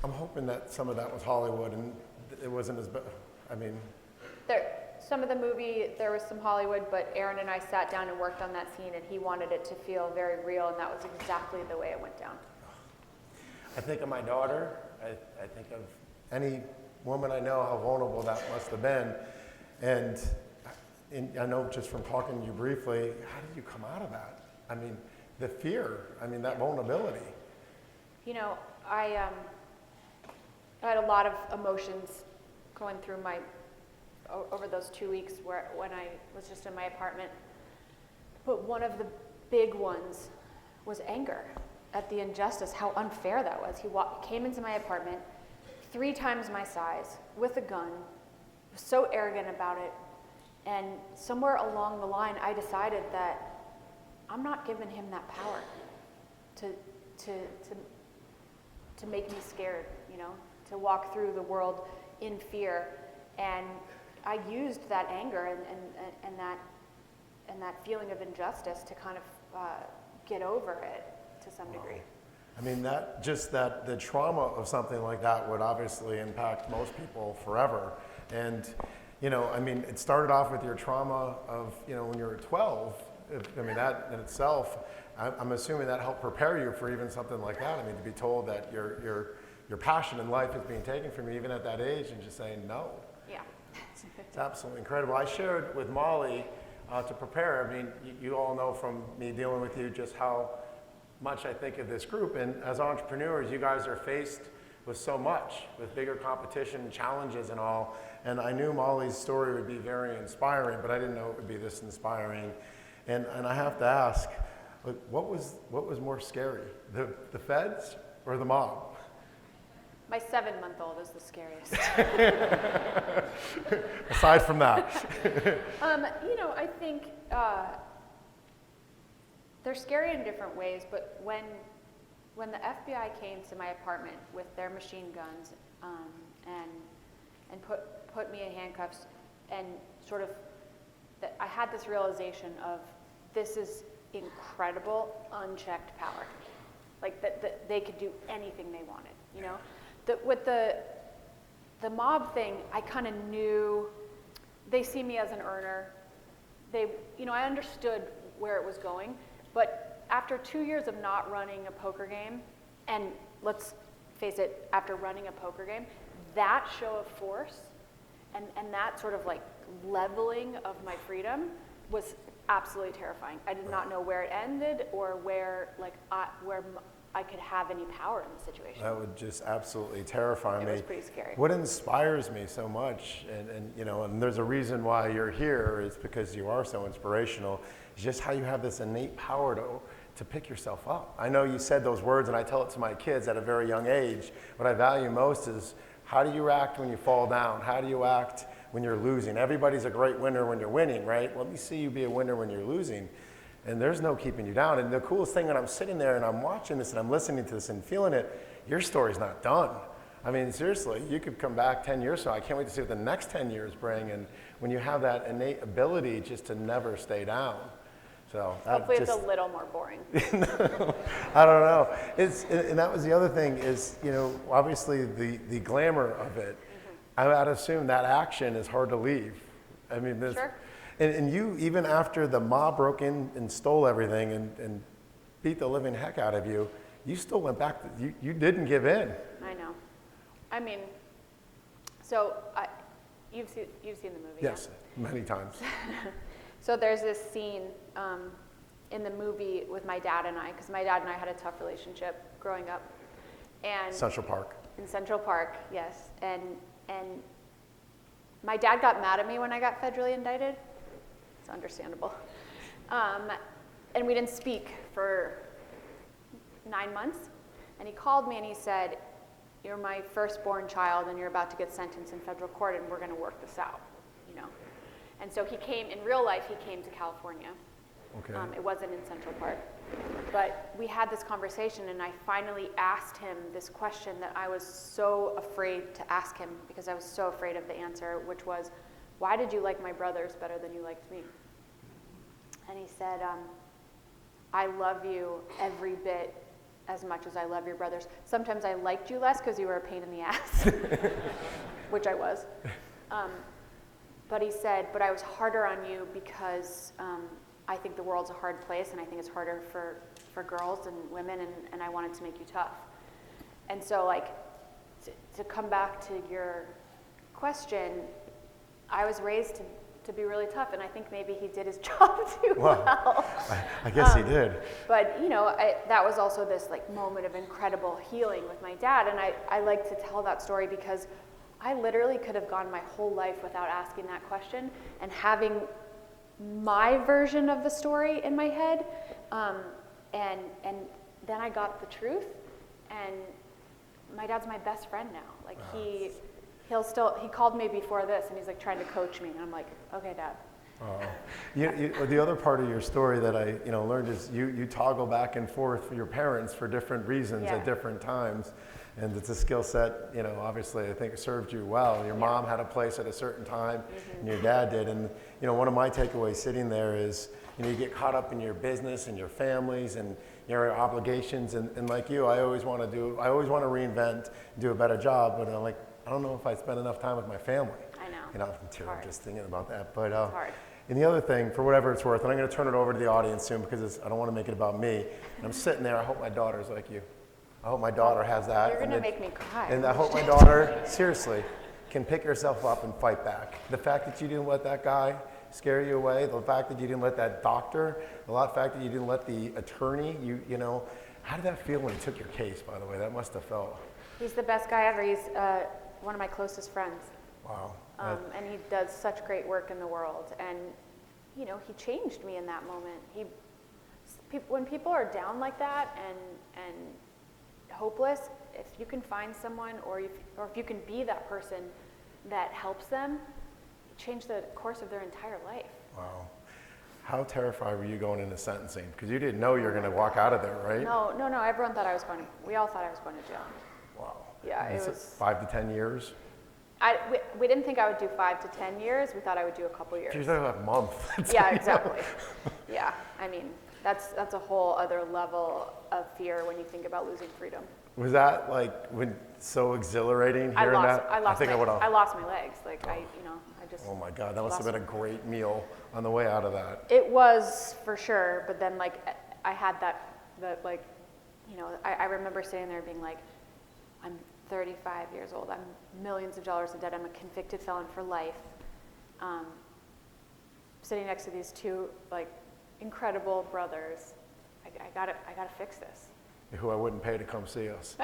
I'm hoping that some of that was Hollywood and it wasn't as bad. I mean, some of the movie, there was some Hollywood, but Aaron and I sat down and worked on that scene, and he wanted it to feel very real, and that was exactly the way it went down. I think of my daughter. I think of any woman I know, how vulnerable that must have been. And I know just from talking to you briefly, how did you come out of that? I mean, the fear, that vulnerability. You know, I had a lot of emotions going through over those 2 weeks when I was just in my apartment. But one of the big ones was anger at the injustice, how unfair that was. He came into my apartment 3 times my size with a gun, was so arrogant about it, and somewhere along the line I decided that I'm not giving him that power to make me scared, you know, to walk through the world in fear. And I used that anger and that feeling of injustice to kind of get over it to some degree. I mean, that the trauma of something like that would obviously impact most people forever. And, you know, I mean, it started off with your trauma of, you know, when you were 12. I mean, that in itself, I'm assuming that helped prepare you for even something like that. I mean, to be told that your passion in life is being taken from you even at that age and just saying no. Yeah. It's absolutely incredible. I shared with Molly to prepare. I mean, you all know from me dealing with you just how much I think of this group. And as entrepreneurs, you guys are faced with so much, with bigger competition, challenges and all. And I knew Molly's story would be very inspiring, but I didn't know it would be this inspiring. And I have to ask, like, what was more scary, the feds or the mob? My 7-month-old is the scariest. Aside from that. You know, I think they're scary in different ways, but when the FBI came to my apartment with their machine guns and put me in handcuffs, and sort of, I had this realization of this is incredible, unchecked power. Like that they could do anything they wanted, you know? With the mob thing, I kind of knew they see me as an earner. You know, I understood where it was going, but after 2 years of not running a poker game, and let's face it, after running a poker game, that show of force and that sort of like leveling of my freedom was absolutely terrifying. I did not know where it ended or where I could have any power in the situation. That would just absolutely terrify me. It was pretty scary. What inspires me so much, and you know, and there's a reason why you're here, is because you are so inspirational, is just how you have this innate power to pick yourself up. I know you said those words, and I tell it to my kids at a very young age. What I value most is, how do you act when you fall down? How do you act when you're losing? Everybody's a great winner when you're winning, right? Let me see you be a winner when you're losing. And there's no keeping you down. And the coolest thing, when I'm sitting there and I'm watching this and I'm listening to this and feeling it, your story's not done. I mean, seriously, you could come back 10 years from now. I can't wait to see what the next 10 years bring. And when you have that innate ability just to never stay down. So hopefully it's a little more boring. I don't know. And that was the other thing is, you know, obviously the glamour of it. Mm-hmm. I'd assume that action is hard to leave. I mean, sure. And you, even after the mob broke in and stole everything and beat the living heck out of you, you still went back. You didn't give in. I know. I mean, so you've seen the movie. Yes, yeah? Many times. So there's this scene in the movie with my dad and I, because my dad and I had a tough relationship growing up. And Central Park. In Central Park, yes. And my dad got mad at me when I got federally indicted. It's understandable. And we didn't speak for 9 months. And he called me and he said, "You're my firstborn child and you're about to get sentenced in federal court and we're going to work this out," you know. And so he came, in real life, he came to California. Okay. It wasn't in Central Park. But we had this conversation and I finally asked him this question that I was so afraid to ask him because I was so afraid of the answer, which was, "Why did you like my brothers better than you liked me?" And he said, "I love you every bit as much as I love your brothers. Sometimes I liked you less because you were a pain in the ass," which I was. But he said, "But I was harder on you because I think the world's a hard place and I think it's harder for girls and women and I wanted to make you tough." And so like, to come back to your question, I was raised to be really tough and I think maybe he did his job too well. I guess he did. But you know, that was also this like moment of incredible healing with my dad, and I like to tell that story because I literally could have gone my whole life without asking that question and having my version of the story in my head, and then I got the truth, and my dad's my best friend now. Like he called me before this and he's like trying to coach me and I'm like, "Okay, Dad." The other part of your story that I learned is you toggle back and forth for your parents for different reasons at different times. And it's a skill set, obviously I think it served you well. Your mom had a place at a certain time and your dad did. And one of my takeaways sitting there is, you get caught up in your business and your families and your obligations. And like you, I always want to reinvent, do a better job. But I'm like, I don't know if I spend enough time with my family. I know. I'm just thinking about that. But it's hard. And the other thing, for whatever it's worth, and I'm going to turn it over to the audience soon because I don't want to make it about me. And I'm sitting there, I hope my daughter's like you. I hope my daughter has that. You're going to make me cry. And I hope my daughter, seriously, can pick herself up and fight back. The fact that you didn't let that guy scare you away, the fact that you didn't let that doctor, the fact that you didn't let the attorney, how did that feel when he took your case, by the way? That must have felt. He's the best guy ever. He's one of my closest friends. Wow. And he does such great work in the world. And, he changed me in that moment. When people are down like that and hopeless, if you can find someone or if you can be that person that helps them, change the course of their entire life. Wow. How terrified were you going into sentencing? Because you didn't know you were going to walk out of there, right? No. Everyone thought we all thought I was going to jail. Wow. Yeah, it was 5 to 10 years? We didn't think I would do 5 to 10 years. We thought I would do a couple years. You thought about a month. Yeah, exactly. Yeah, I mean, that's a whole other level of fear when you think about losing freedom. Was that so exhilarating hearing that? I lost my legs. I just. Oh my God, that must have been a great meal on the way out of that. It was for sure, but then I had I remember sitting there being like, I'm 35 years old. I'm millions of dollars in debt. I'm a convicted felon for life. Sitting next to these two incredible brothers, I gotta fix this. Who I wouldn't pay to come see us.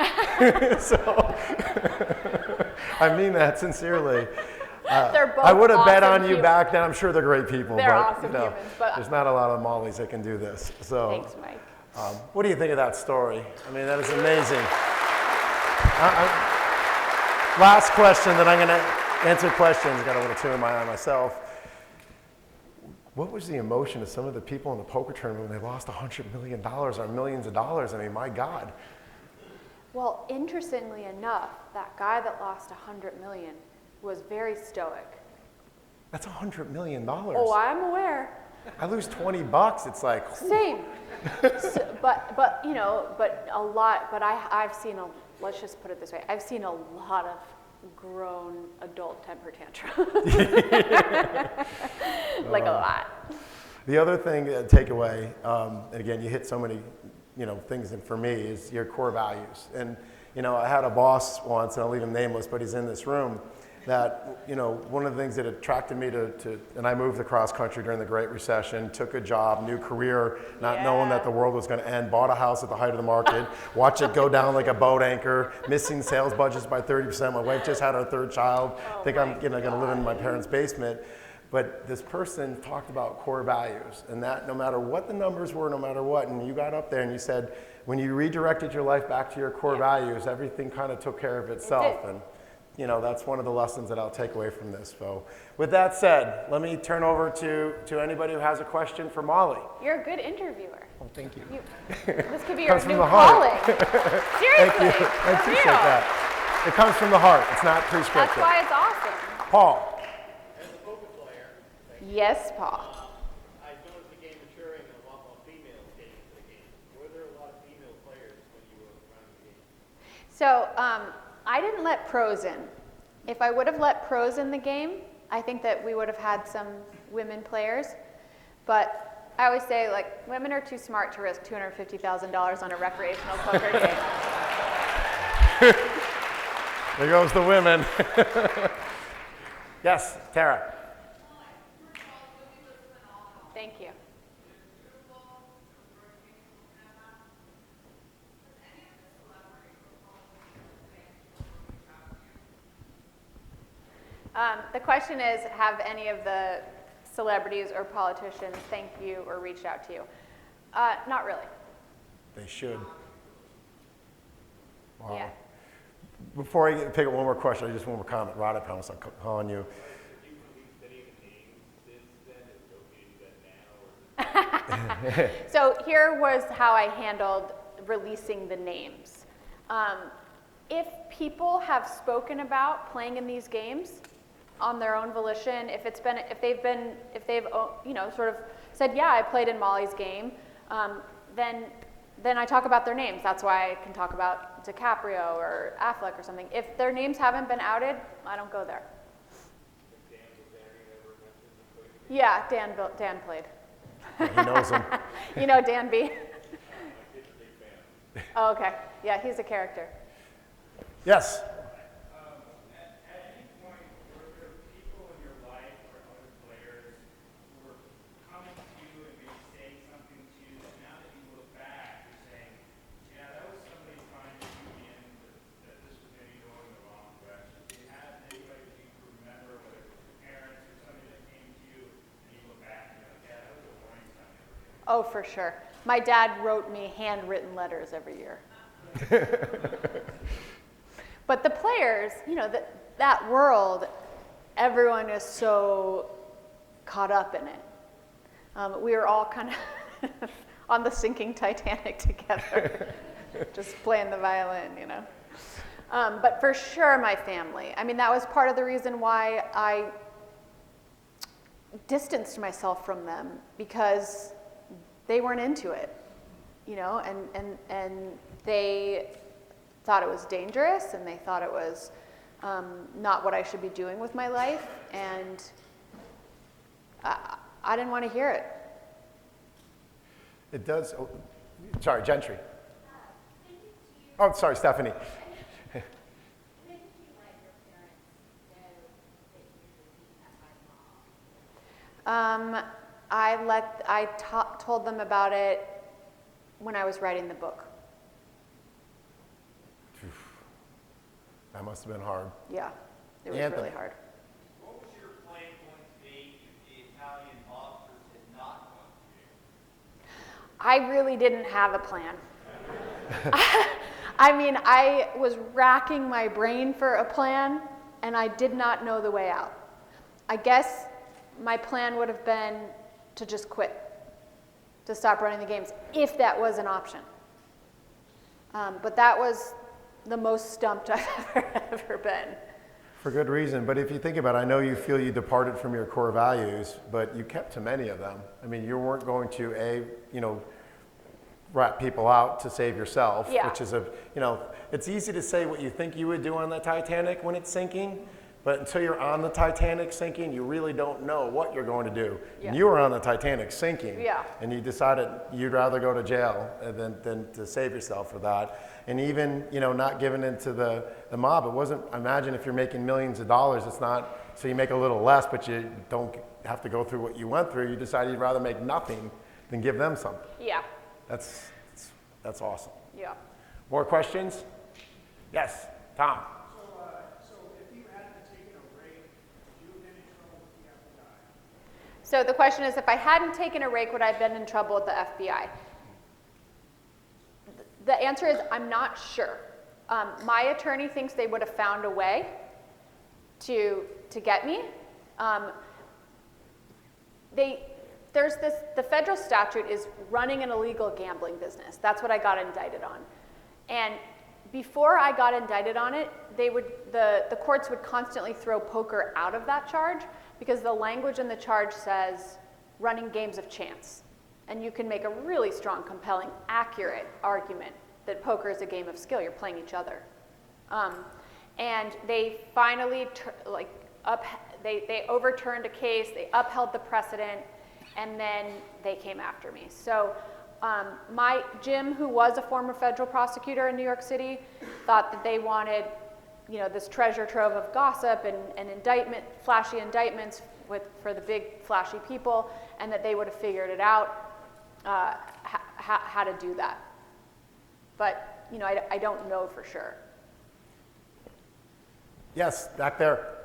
So, I mean that sincerely. They're both I would have bet awesome on you humans. back then. I'm sure they're great people. They're but, awesome humans. But there's not a lot of Mollies that can do this. So, thanks, Mike. What do you think of that story? I mean, that is amazing. Last question, then I'm going to answer questions. Got a little tear in my eye myself. What was the emotion of some of the people in the poker tournament when they lost $100 million or millions of dollars? I mean, my God. Well, interestingly enough, that guy that lost $100 million was very stoic. That's $100 million. Oh, I'm aware. I lose $20. It's like whew. Same. But a lot. But I've seen let's just put it this way. I've seen a lot of grown adult temper tantrums. A lot. The other thing, takeaway, and again, you hit so many, things, and for me, is your core values. And, I had a boss once, and I'll leave him nameless, but he's in this room, that, one of the things that attracted me and I moved across country during the Great Recession, took a job, new career, not knowing that the world was going to end, bought a house at the height of the market, watched it go down like a boat anchor, missing sales budgets by 30%. My wife just had her third child. I think I'm going to live in my parents' basement. But this person talked about core values, and that no matter what the numbers were, no matter what, and you got up there and you said, when you redirected your life back to your core values, everything kind of took care of itself. And that's one of the lessons that I'll take away from this. So with that said, let me turn over to anybody who has a question for Molly. You're a good interviewer. Oh, thank you. This could be your new heart. calling. Seriously. Thank you. I appreciate that. It comes from the heart. It's not prescriptive. That's why it's awesome. Paul. Yes, Paul. I noticed the game maturing and a lot more females getting into the game. Were there a lot of female players when you were running the game? So I didn't let pros in. If I would have let pros in the game, I think that we would have had some women players. But I always say, women are too smart to risk $250,000 on a recreational poker game. There goes the women. Yes, Tara. Thank you. The question is, have any of the celebrities or politicians thanked you or reached out to you? Not really. They should. Wow. Yeah. Before I pick up one more question, I just one more comment. Rod, I promise I'll call on you. So here was how I handled releasing the names. If people have spoken about playing in these games on their own volition, if they've sort of said, yeah, I played in Molly's game, then I talk about their names. That's why I can talk about DiCaprio or Affleck or something. If their names haven't been outed, I don't go there. Yeah, Dan played. He knows him. You know Dan B? Oh, okay. Yeah, he's a character. Yes. At any point, were there people in your life or other players who were coming to you and maybe saying something to you that now that you look back, you're saying, yeah, that was somebody trying to do me in, that this was maybe going the wrong direction? Do you have anybody that you can remember, whether it was your parents or somebody that came to you, and you look back and you're like, yeah, that was a warning sign? Oh, for sure. My dad wrote me handwritten letters every year. But the players, that world, everyone is so caught up in it. We were all kind of on the sinking Titanic together, just playing the violin, But for sure, my family. I mean, that was part of the reason why I distanced myself from them, because they weren't into it, and they thought it was dangerous, and they thought it was not what I should be doing with my life, and I didn't want to hear it. It does. Oh, sorry, Gentry. Oh, sorry, Stephanie. I told them about it when I was writing the book. That must have been hard. Yeah, it was Anthony. really hard. What was your plan going to be if the Italian mobsters had not gone to you? I really didn't have a plan. I mean, I was racking my brain for a plan, and I did not know the way out. I guess my plan would have been to just quit, to stop running the games, if that was an option. But that was the most stumped I've ever been. For good reason, but if you think about it, I know you feel you departed from your core values, but you kept to many of them. I mean, you weren't going to, rat people out to save yourself, Yeah. which is it's easy to say what you think you would do on the Titanic when it's sinking, but until you're on the Titanic sinking, you really don't know what you're going to do. Yeah. And you were on the Titanic sinking, Yeah. and you decided you'd rather go to jail than to save yourself for that. And even, not giving into the mob, it wasn't, imagine if you're making millions of dollars, it's not, so you make a little less, but you don't have to go through what you went through. You decided you'd rather make nothing than give them something. Yeah, That's awesome. yeah. More questions? Yes, Tom. So if you hadn't taken a rake, would you have been in trouble with the FBI? So the question is, if I hadn't taken a rake, would I have been in trouble with the FBI? The answer is, I'm not sure. My attorney thinks they would have found a way to get me. The federal statute is running an illegal gambling business. That's what I got indicted on. And before I got indicted on it, the courts would constantly throw poker out of that charge, because the language in the charge says running games of chance. And you can make a really strong, compelling, accurate argument that poker is a game of skill. You're playing each other. And they finally they overturned a case, they upheld the precedent, and then they came after me. So Jim, who was a former federal prosecutor in New York City, thought that they wanted, this treasure trove of gossip and flashy indictments for the big flashy people, and that they would have figured it out how to do that. But I don't know for sure. Yes, back there.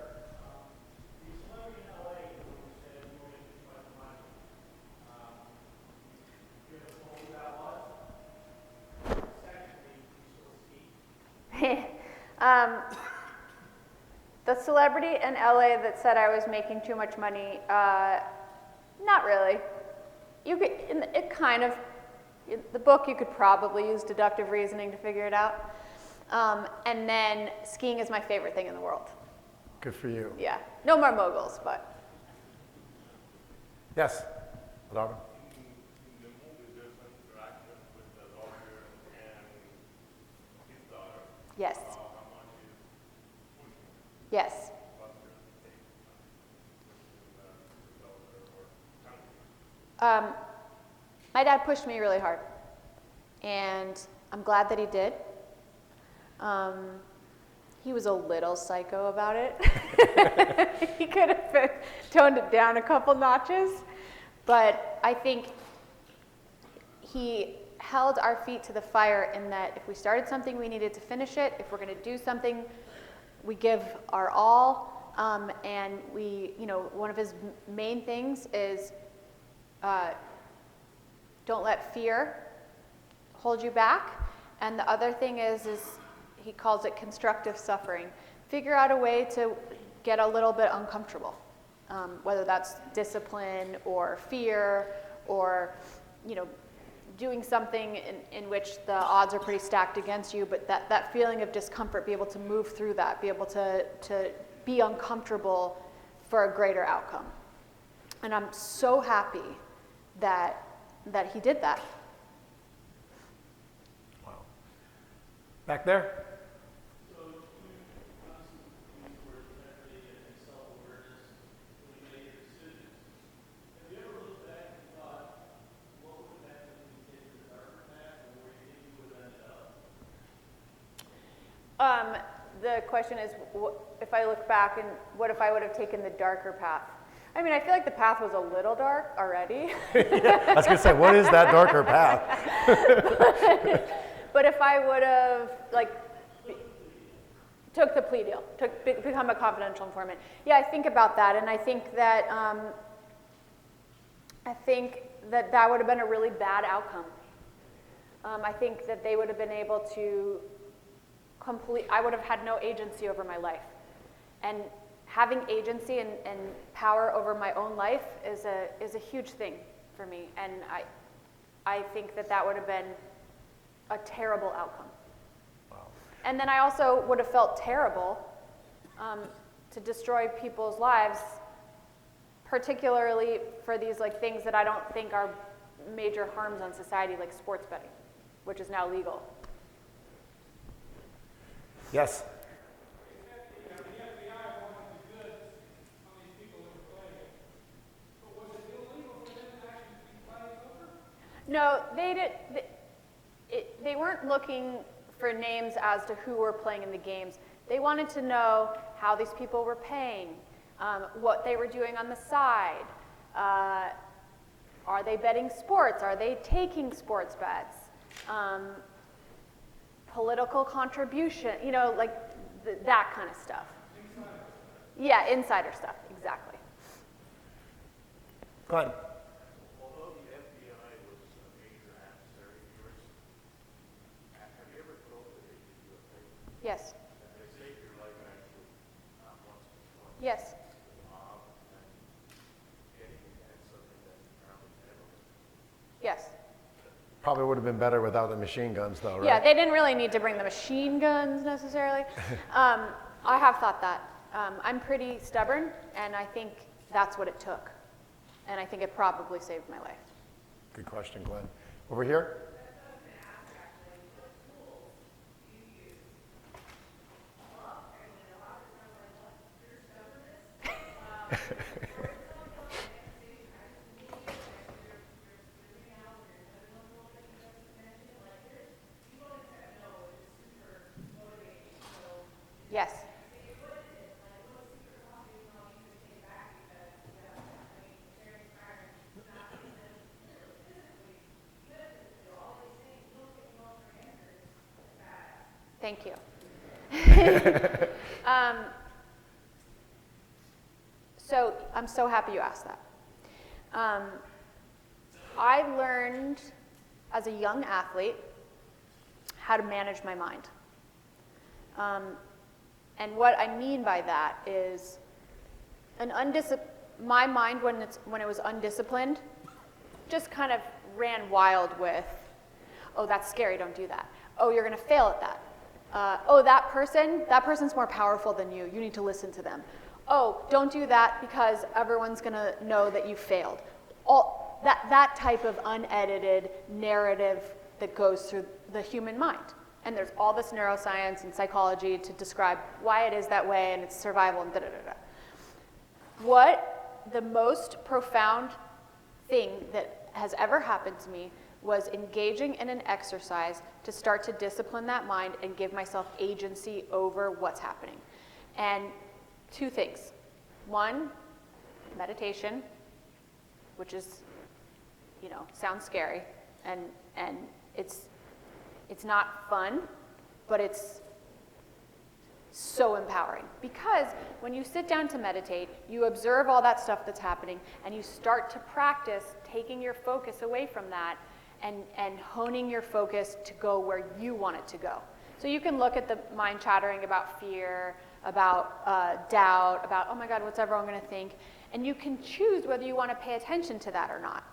The celebrity in LA that said I was making too much money, not really. you could, it kind of, the book you could probably use deductive reasoning to figure it out. And then skiing is my favorite thing in the world. Good for you. Yeah, no more moguls, but. Yes, Robin. In the movie, there's an interaction with the lawyer and his daughter. Yes. How much is pushing Yes. what you're taking the daughter or country? My dad pushed me really hard, and I'm glad that he did. He was a little psycho about it. He could have toned it down a couple notches, but I think he held our feet to the fire in that if we started something, we needed to finish it. If we're going to do something, we give our all. And we, one of his main things is don't let fear hold you back. And the other thing is he calls it constructive suffering. Figure out a way to get a little bit uncomfortable, whether that's discipline or fear or, doing something in which the odds are pretty stacked against you, but that feeling of discomfort, be able to move through that, be able to be uncomfortable for a greater outcome. And I'm so happy that he did that. Wow. Back there? The question is, if I look back, and what if I would have taken the darker path? I mean, I feel like the path was a little dark already. Yeah, I was going to say, what is that darker path? But if I would have, took the plea deal, become a confidential informant. Yeah, I think about that, and I think that that would have been a really bad outcome. I think that they would have been able to I would have had no agency over my life. And having agency and power over my own life is a huge thing for me. And I think that would have been a terrible outcome. Wow. And then I also would have felt terrible to destroy people's lives, particularly for these things that I don't think are major harms on society, like sports betting, which is now legal. Yes. No, they weren't looking for names as to who were playing in the games. They wanted to know how these people were paying, what they were doing on the side. Are they betting sports? Are they taking sports bets? Political contribution, that kind of stuff. Yeah, insider stuff, exactly. Go ahead. Although the FBI was a major adversary of yours, have you ever thought that they could do a favor? Yes. That they saved your life actually once before? Yes. And getting at something that apparently never. Yes. Probably would have been better without the machine guns, though, right? Yeah, they didn't really need to bring the machine guns necessarily. I have thought that. I'm pretty stubborn, and I think that's what it took. And I think it probably saved my life. Good question, Glenn. Over here? Yes. Thank you. So I'm so happy you asked that. I learned as a young athlete how to manage my mind. And what I mean by that is my mind when it was undisciplined just kind of ran wild with, oh, that's scary, don't do that. Oh, you're going to fail at that. Oh, that person's more powerful than you. You need to listen to them. Oh, don't do that because everyone's going to know that you failed. All that type of unedited narrative that goes through the human mind. And there's all this neuroscience and psychology to describe why it is that way and it's survival and da-da-da-da. What the most profound thing that has ever happened to me was engaging in an exercise to start to discipline that mind and give myself agency over what's happening. And two things. One, meditation, which is, sounds scary, and it's not fun, but it's so empowering. Because when you sit down to meditate, you observe all that stuff that's happening, and you start to practice taking your focus away from that and honing your focus to go where you want it to go. So you can look at the mind chattering about fear, about doubt, about, oh my God, what's everyone going to think? And you can choose whether you want to pay attention to that or not.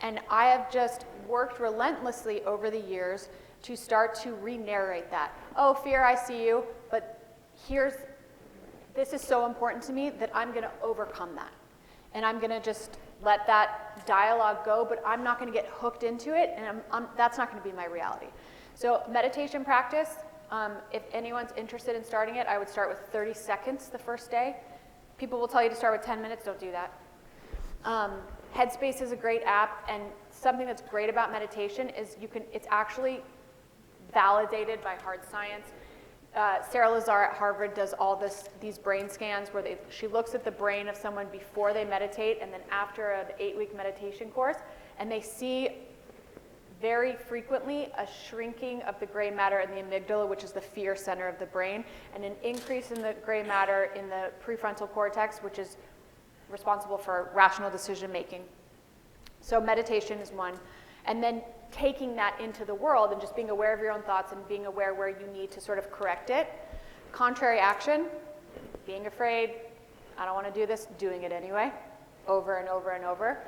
And I have just worked relentlessly over the years to start to re-narrate that. Oh, fear, I see you, but this is so important to me that I'm going to overcome that. And I'm going to just let that dialogue go, but I'm not going to get hooked into it, and that's not going to be my reality. So meditation practice, if anyone's interested in starting it, I would start with 30 seconds the first day. People will tell you to start with 10 minutes, don't do that. Headspace is a great app, and something that's great about meditation is it's actually validated by hard science. Sarah Lazar at Harvard does all these brain scans where she looks at the brain of someone before they meditate and then after an 8-week meditation course, and they see very frequently a shrinking of the gray matter in the amygdala, which is the fear center of the brain, and an increase in the gray matter in the prefrontal cortex, which is responsible for rational decision making. So meditation is one. And then taking that into the world and just being aware of your own thoughts and being aware where you need to sort of correct it. Contrary action, being afraid, I don't want to do this, doing it anyway, over and over and over,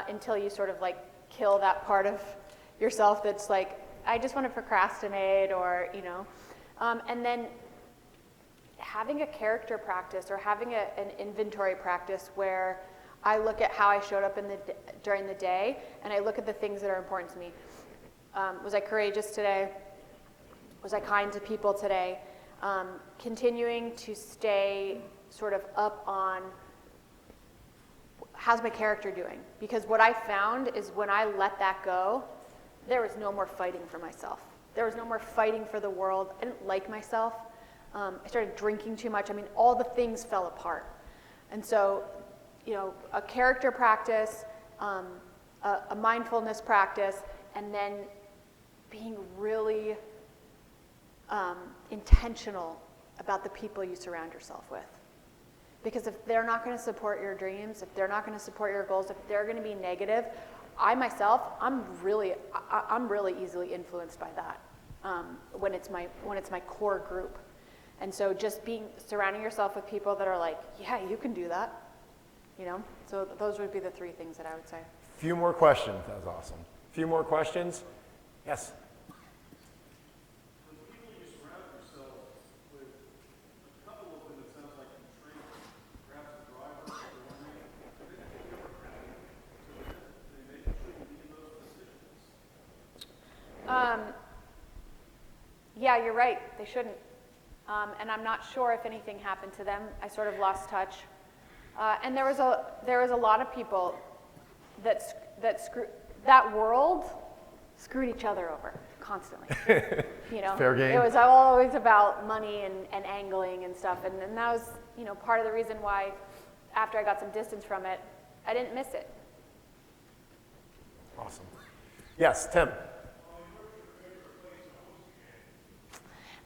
until you sort of like kill that part of yourself that's like, I just want to procrastinate, or, and then having a character practice or having an inventory practice where I look at how I showed up during the day, and I look at the things that are important to me. Was I courageous today? Was I kind to people today? Continuing to stay sort of up on how's my character doing? Because what I found is when I let that go, there was no more fighting for myself. There was no more fighting for the world. I didn't like myself. I started drinking too much. I mean, all the things fell apart. And so, a character practice, a mindfulness practice, and then being really intentional about the people you surround yourself with. Because if they're not going to support your dreams, if they're not going to support your goals, if they're going to be negative, I myself, I'm really easily influenced by that when it's my core group. And so just surrounding yourself with people that are like, yeah, you can do that. So those would be the three things that I would say. Few more questions. That was awesome. Few more questions. Yes. When people you surround yourself with, a couple of them, it sounds like you treat perhaps the driver or the one man, do they have to give a credit to them? They make sure you leave those decisions. Yeah, you're right. They shouldn't. And I'm not sure if anything happened to them. I sort of lost touch. And there was a lot of people that world screwed each other over constantly. Fair game. It was always about money and angling and stuff, and that was part of the reason why after I got some distance from it, I didn't miss it. Awesome. Yes, Tim.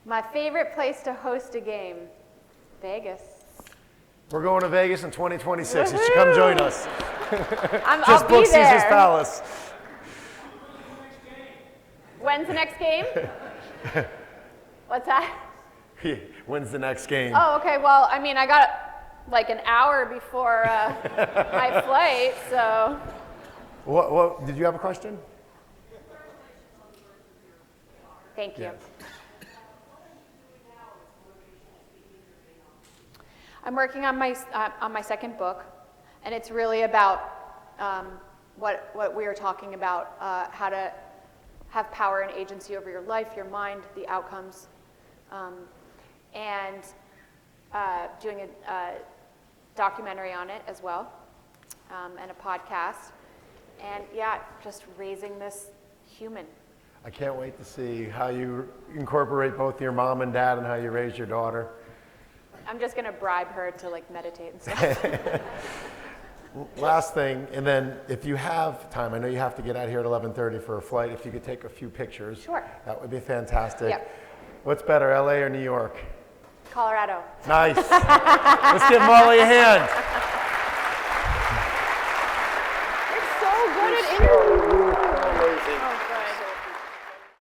My favorite place to host a game, Vegas. We're going to Vegas in 2026. You should come join us. I'll Just be book there. Caesar's Palace. When's the next game? What's that? When's the next game? Oh, okay. Well, I mean, I got like an hour before my flight, so What, did you have a question? Thank you. Yes. I'm working on my second book, and it's really about what we were talking about, how to have power and agency over your life, your mind, the outcomes, and doing a documentary on it as well, and a podcast, and yeah, just raising this human. I can't wait to see how you incorporate both your mom and dad and how you raise your daughter. I'm just gonna bribe her to like meditate and stuff. Last thing, and then if you have time, I know you have to get out here at 11:30 for a flight, if you could take a few pictures. Sure. That would be fantastic. Yep. What's better, LA or New York? Colorado. Nice. Let's give Molly a hand. It's so good at interviews. Amazing. Oh,